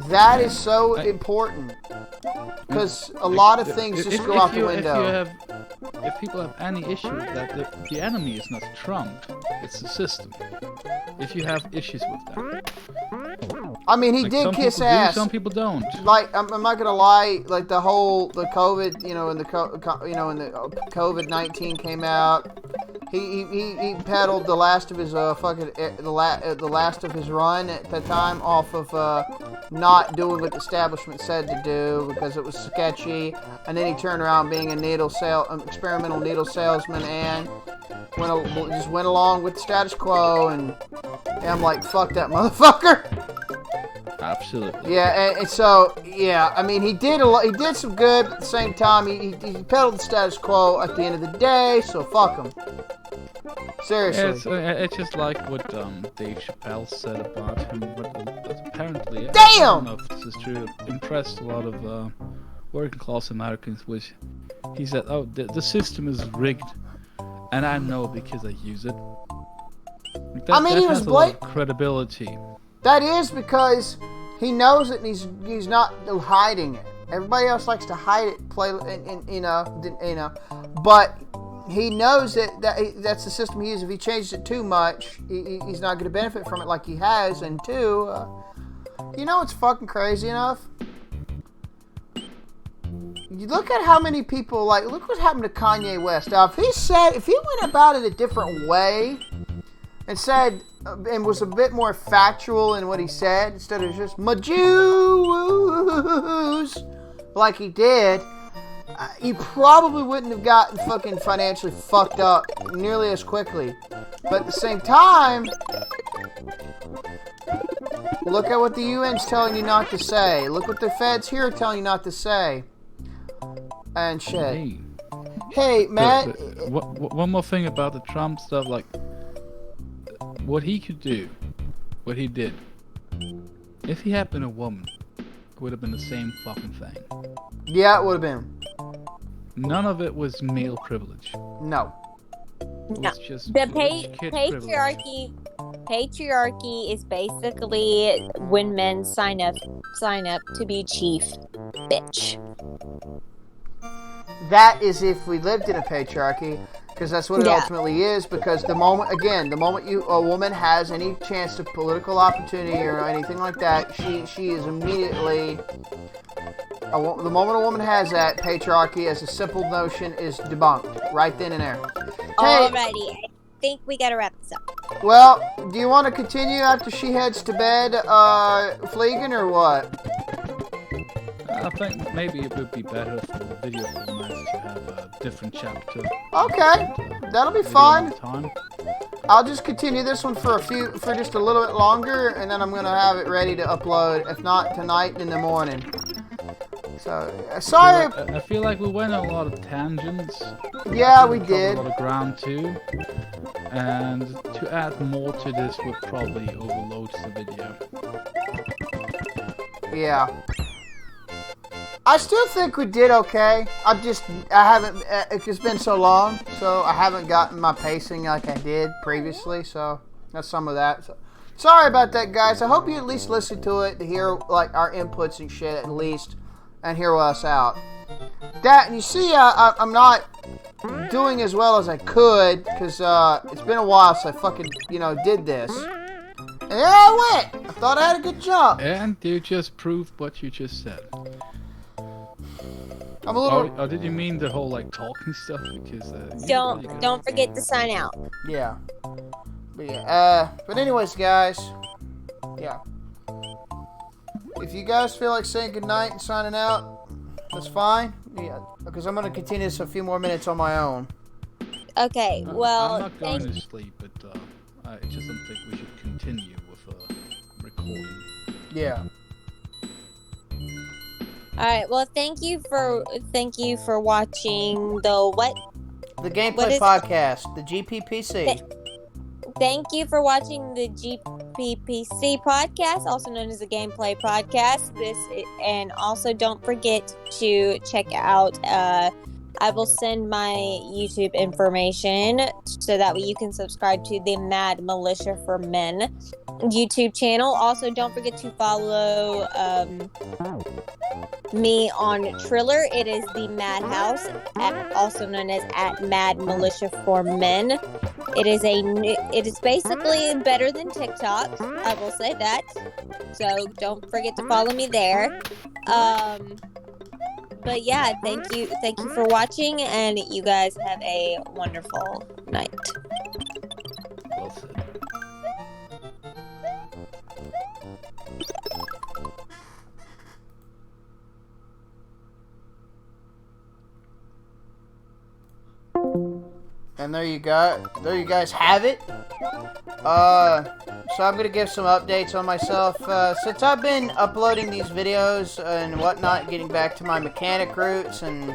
That is so important. Because a lot of things just go out the window. If people have any issue with that, the enemy is not Trump, it's the system. If you have issues with that. I mean, he did kiss ass. Some people don't. Like, I'm not gonna lie. Like the COVID, and the COVID-19 came out. He peddled the last of his the last of his run at the time off of not doing what the establishment said to do because it was sketchy, and then he turned around being an experimental needle salesman and just went along with the status quo, and I'm like, fuck that motherfucker. Absolutely. Yeah, and so yeah, I mean, he did some good, but at the same time, he peddled the status quo at the end of the day. So fuck him. Seriously. It's just like what Dave Chappelle said about him. But apparently, damn! I don't know if this is true. Impressed a lot of working class Americans, which he said, "Oh, the system is rigged, and I know because I use it." I mean, he was has a lot of credibility. That is because he knows it, and he's not hiding it. Everybody else likes to hide it, but he knows that's the system he uses. If he changes it too much, he's not going to benefit from it like he has. And two, it's fucking crazy enough. You look at how many people look what happened to Kanye West. Now, if he went about it a different way and said. And was a bit more factual in what he said instead of just "my Jews" like he did, he probably wouldn't have gotten fucking financially fucked up nearly as quickly. But at the same time, look at what the UN's telling you not to say. Look what the feds here are telling you not to say. And shit. Hey, Matt. One more thing about the Trump stuff, like. What he could do, what he did, if he had been a woman, it would have been the same fucking thing. Yeah, it would have been. None of it was male privilege. No. It was just the patriarchy is basically when men sign up to be chief bitch. That is if we lived in a patriarchy. Because that's what it ultimately is. Because the moment a woman has any chance of political opportunity or anything like that, she is immediately. The moment a woman has that, patriarchy as a simple notion is debunked right then and there. Hey, alrighty, I think we gotta wrap this up. Well, do you want to continue after she heads to bed, Fleegan, or what? I think maybe it would be better for the video format to have a different chapter. Okay, that'll be fine. I'll just continue this one for just a little bit longer, and then I'm gonna have it ready to upload. If not tonight, in the morning. So sorry. I feel like we went on a lot of tangents. Yeah, we did. A lot of ground too, and to add more to this would probably overload the video. Yeah. I still think we did okay. I haven't, it's been so long, so I haven't gotten my pacing like I did previously, so that's some of that. So, sorry about that, guys. I hope you at least listen to it to hear, our inputs and shit at least, and hear us out. And you see, I'm not doing as well as I could, because, it's been a while since I fucking, did this. And there I went! I thought I had a good job. And you just proved what you just said. I'm a little. Oh, did you mean the whole talking stuff? Because don't forget to sign out. Yeah. But anyways, guys. Yeah. If you guys feel like saying goodnight and signing out, that's fine. Yeah, because I'm gonna continue this a few more minutes on my own. Okay. Well, I'm not going to sleep, but I just don't think we should continue with recording. Yeah. right. Well, thank you for watching the what? The What Gameplay is Podcast, the GPPC. Thank you for watching the GPPC podcast, also known as the Gameplay Podcast. And also don't forget to check out. I will send my YouTube information so that way you can subscribe to the Mad Militia for Men YouTube channel. Also, don't forget to follow me on Triller. It is the Madhouse, also known as at Mad Militia for Men. It is basically better than TikTok. I will say that. So don't forget to follow me there. But yeah, thank you for watching, and you guys have a wonderful night. Well said. And there you go. There you guys have it. So I'm gonna give some updates on myself. Since I've been uploading these videos and whatnot, getting back to my mechanic roots and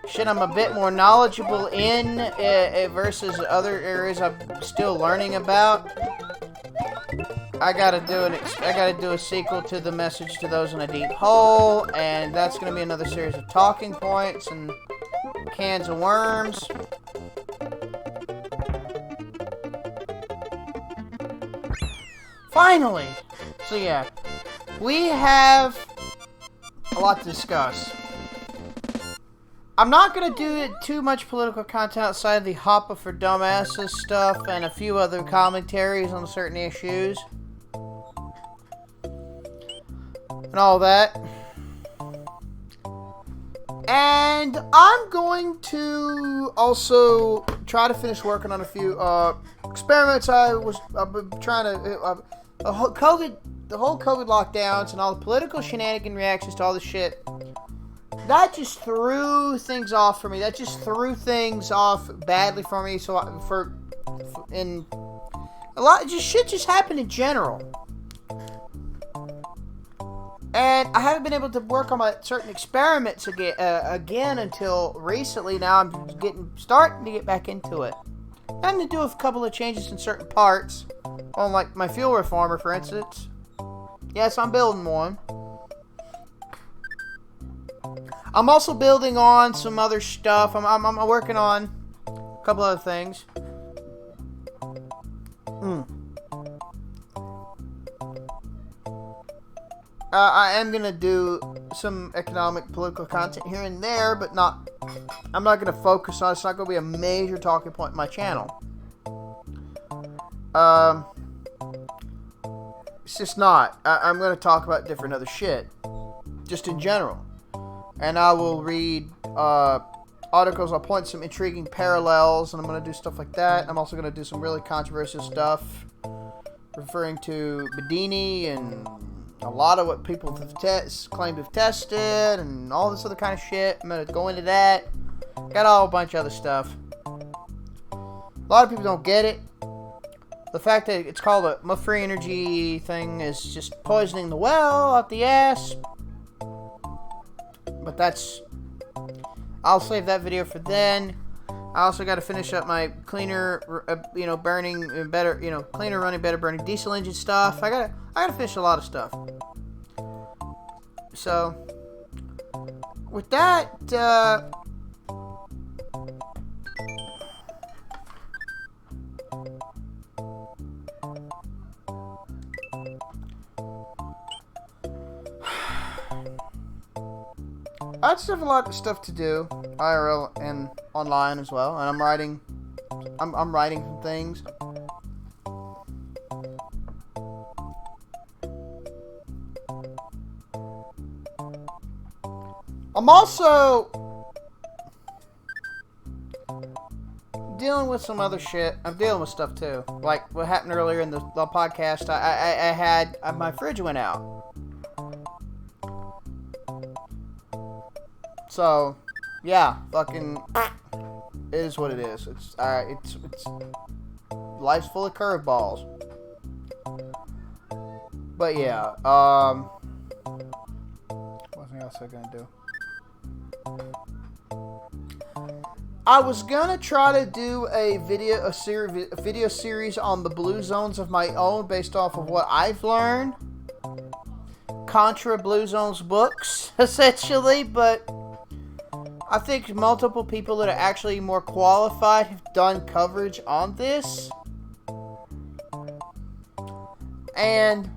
shit, I'm a bit more knowledgeable in versus other areas I'm still learning about. I gotta do a sequel to the Message to Those in a Deep Hole, and that's gonna be another series of talking points and cans of worms. Finally! So yeah, we have a lot to discuss. I'm not going to do too much political content outside of the Hoppa for Dumbasses stuff and a few other commentaries on certain issues. And all that. And I'm going to also try to finish working on a few experiments I've been trying to... the whole COVID lockdowns and all the political shenanigan reactions to all this shit, that just threw things off for me. That just threw things off badly for me. So in a lot, shit just happened in general, and I haven't been able to work on my certain experiments again until recently. Now I'm starting to get back into it. I'm going to do a couple of changes in certain parts. On, like, my fuel reformer, for instance. Yes, I'm building one. I'm also building on some other stuff. I'm working on a couple other things. I am going to do some economic, political content here and there, but I'm not going to focus on it. It's not going to be a major talking point in my channel. It's just not. I'm going to talk about different other shit. Just in general. And I will read articles. I'll point some intriguing parallels, and I'm going to do stuff like that. I'm also going to do some really controversial stuff referring to Bedini and a lot of what people have claimed to have tested and all this other kind of shit. I'm going to go into that. Got a whole bunch of other stuff. A lot of people don't get it. The fact that it's called a free energy thing is just poisoning the well up the ass. But I'll save that video for then. I also got to finish up my cleaner, burning better, cleaner running, better burning diesel engine stuff. I gotta finish a lot of stuff. So, with that, I just have a lot of stuff to do, IRL and online as well, and I'm writing some things. I'm also dealing with some other shit. I'm dealing with stuff too, like what happened earlier in the podcast. I had my fridge went out. So, yeah, fucking, it is what it is. It's life's full of curveballs. But yeah, what was I gonna else I gonna do? I was gonna try to do a video series on the blue zones of my own based off of what I've learned. Contra Blue Zones books, essentially, but I think multiple people that are actually more qualified have done coverage on this. And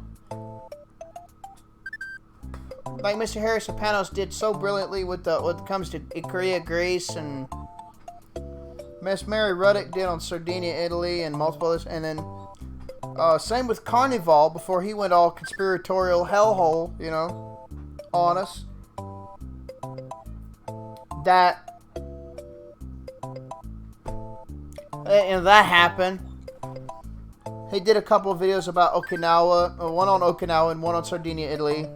like Mr. Harris Panos did so brilliantly with when it comes to Korea, Greece, and Miss Mary Ruddick did on Sardinia, Italy, and multiple others, and then same with Carnival before he went all conspiratorial hellhole, you know, on us. That and that happened. He did a couple of videos about Okinawa, one on Okinawa and one on Sardinia, Italy.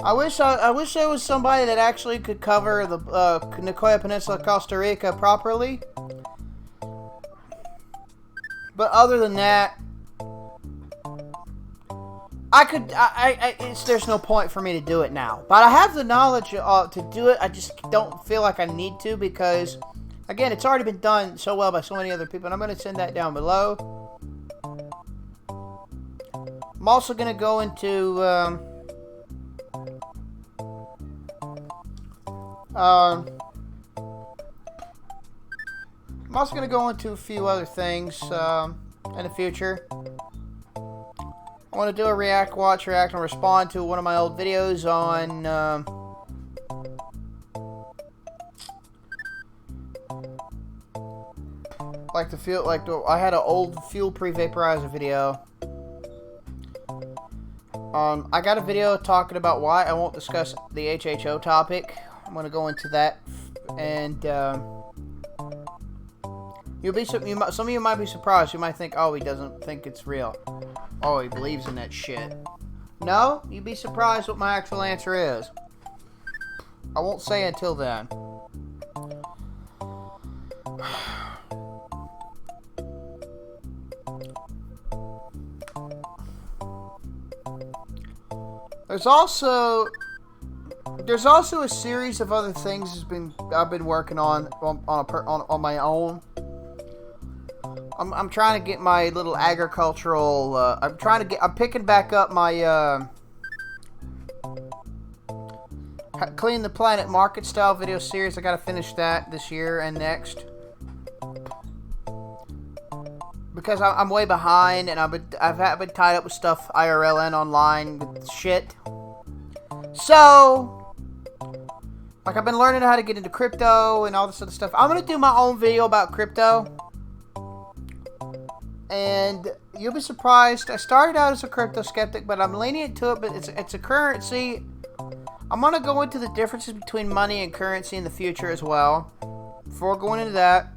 I wish there was somebody that actually could cover the Nicoya Peninsula, Costa Rica properly. But other than that, there's no point for me to do it now. But I have the knowledge to do it. I just don't feel like I need to because, again, it's already been done so well by so many other people. And I'm going to send that down below. I'm also going to go into I'm also going to go into a few other things in the future. I want to do a react, watch, react, and respond to one of my old videos on I had an old fuel pre-vaporizer video. I got a video talking about why I won't discuss the HHO topic. I'm going to go into that, and some of you might be surprised. You might think, oh, he doesn't think it's real. Oh, he believes in that shit. No, you'd be surprised what my actual answer is. I won't say until then. There's also a series of other things I've been working on my own. I'm trying to get my little agricultural. I'm picking back up my Clean the Planet Market style video series. I gotta finish that this year and next because I'm way behind, and I've been tied up with stuff IRL and online with shit. So, like, I've been learning how to get into crypto and all this other stuff. I'm gonna do my own video about crypto. And you'll be surprised. I started out as a crypto skeptic, but I'm lenient to it. But it's a currency. I'm gonna go into the differences between money and currency in the future as well. Before going into that,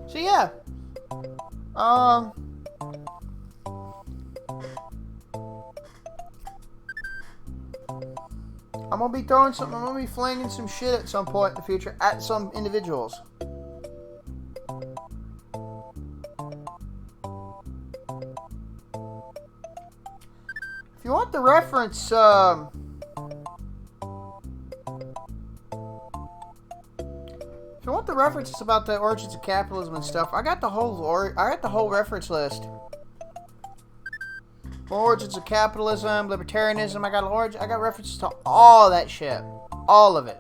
so yeah, I'm gonna be throwing something. I'm gonna be flinging some shit at some point in the future at some individuals. If you want the reference, references about the origins of capitalism and stuff, I got the whole reference list. Origins of capitalism, libertarianism. I got references to all that shit, all of it.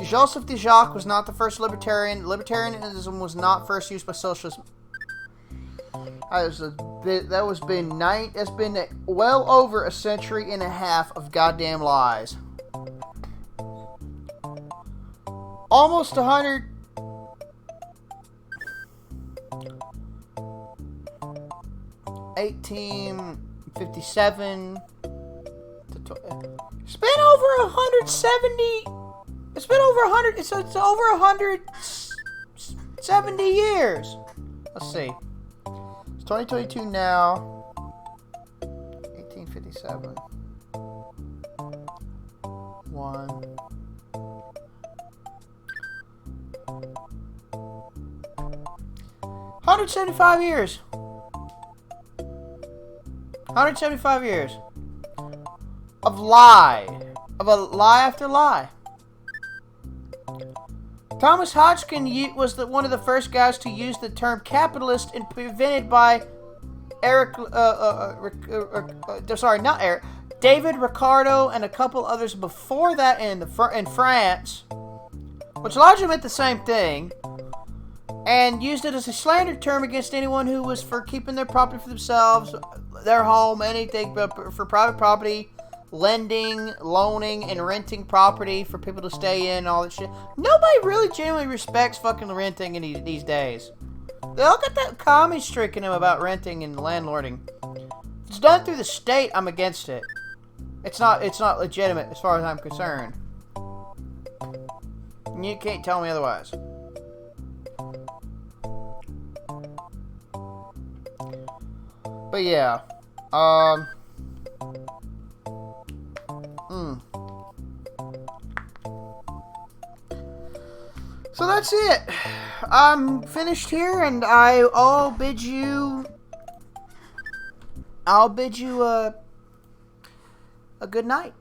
Joseph de Jacques was not the first libertarian. Libertarianism was not first used by socialists. That's been well over a century and a half of goddamn lies. Almost 100. $1857 it's been over 170. It's been over 100. It's over 170 years. Let's see. It's 2022 now. 1857. 1. 175 years. 175 years. Of lie. Of a lie after lie. Thomas Hodgkin was one of the first guys to use the term capitalist, and invented by David Ricardo and a couple others before that in France, which largely meant the same thing, and used it as a slander term against anyone who was for keeping their property for themselves, their home, anything but for private property, lending, loaning, and renting property for people to stay in, all that shit. Nobody really genuinely respects fucking renting in these days. They all got that commie streak in them about renting and landlording. If it's done through the state, I'm against it. It's not legitimate as far as I'm concerned. And you can't tell me otherwise. But yeah. So that's it. I'm finished here, and I'll bid you a good night.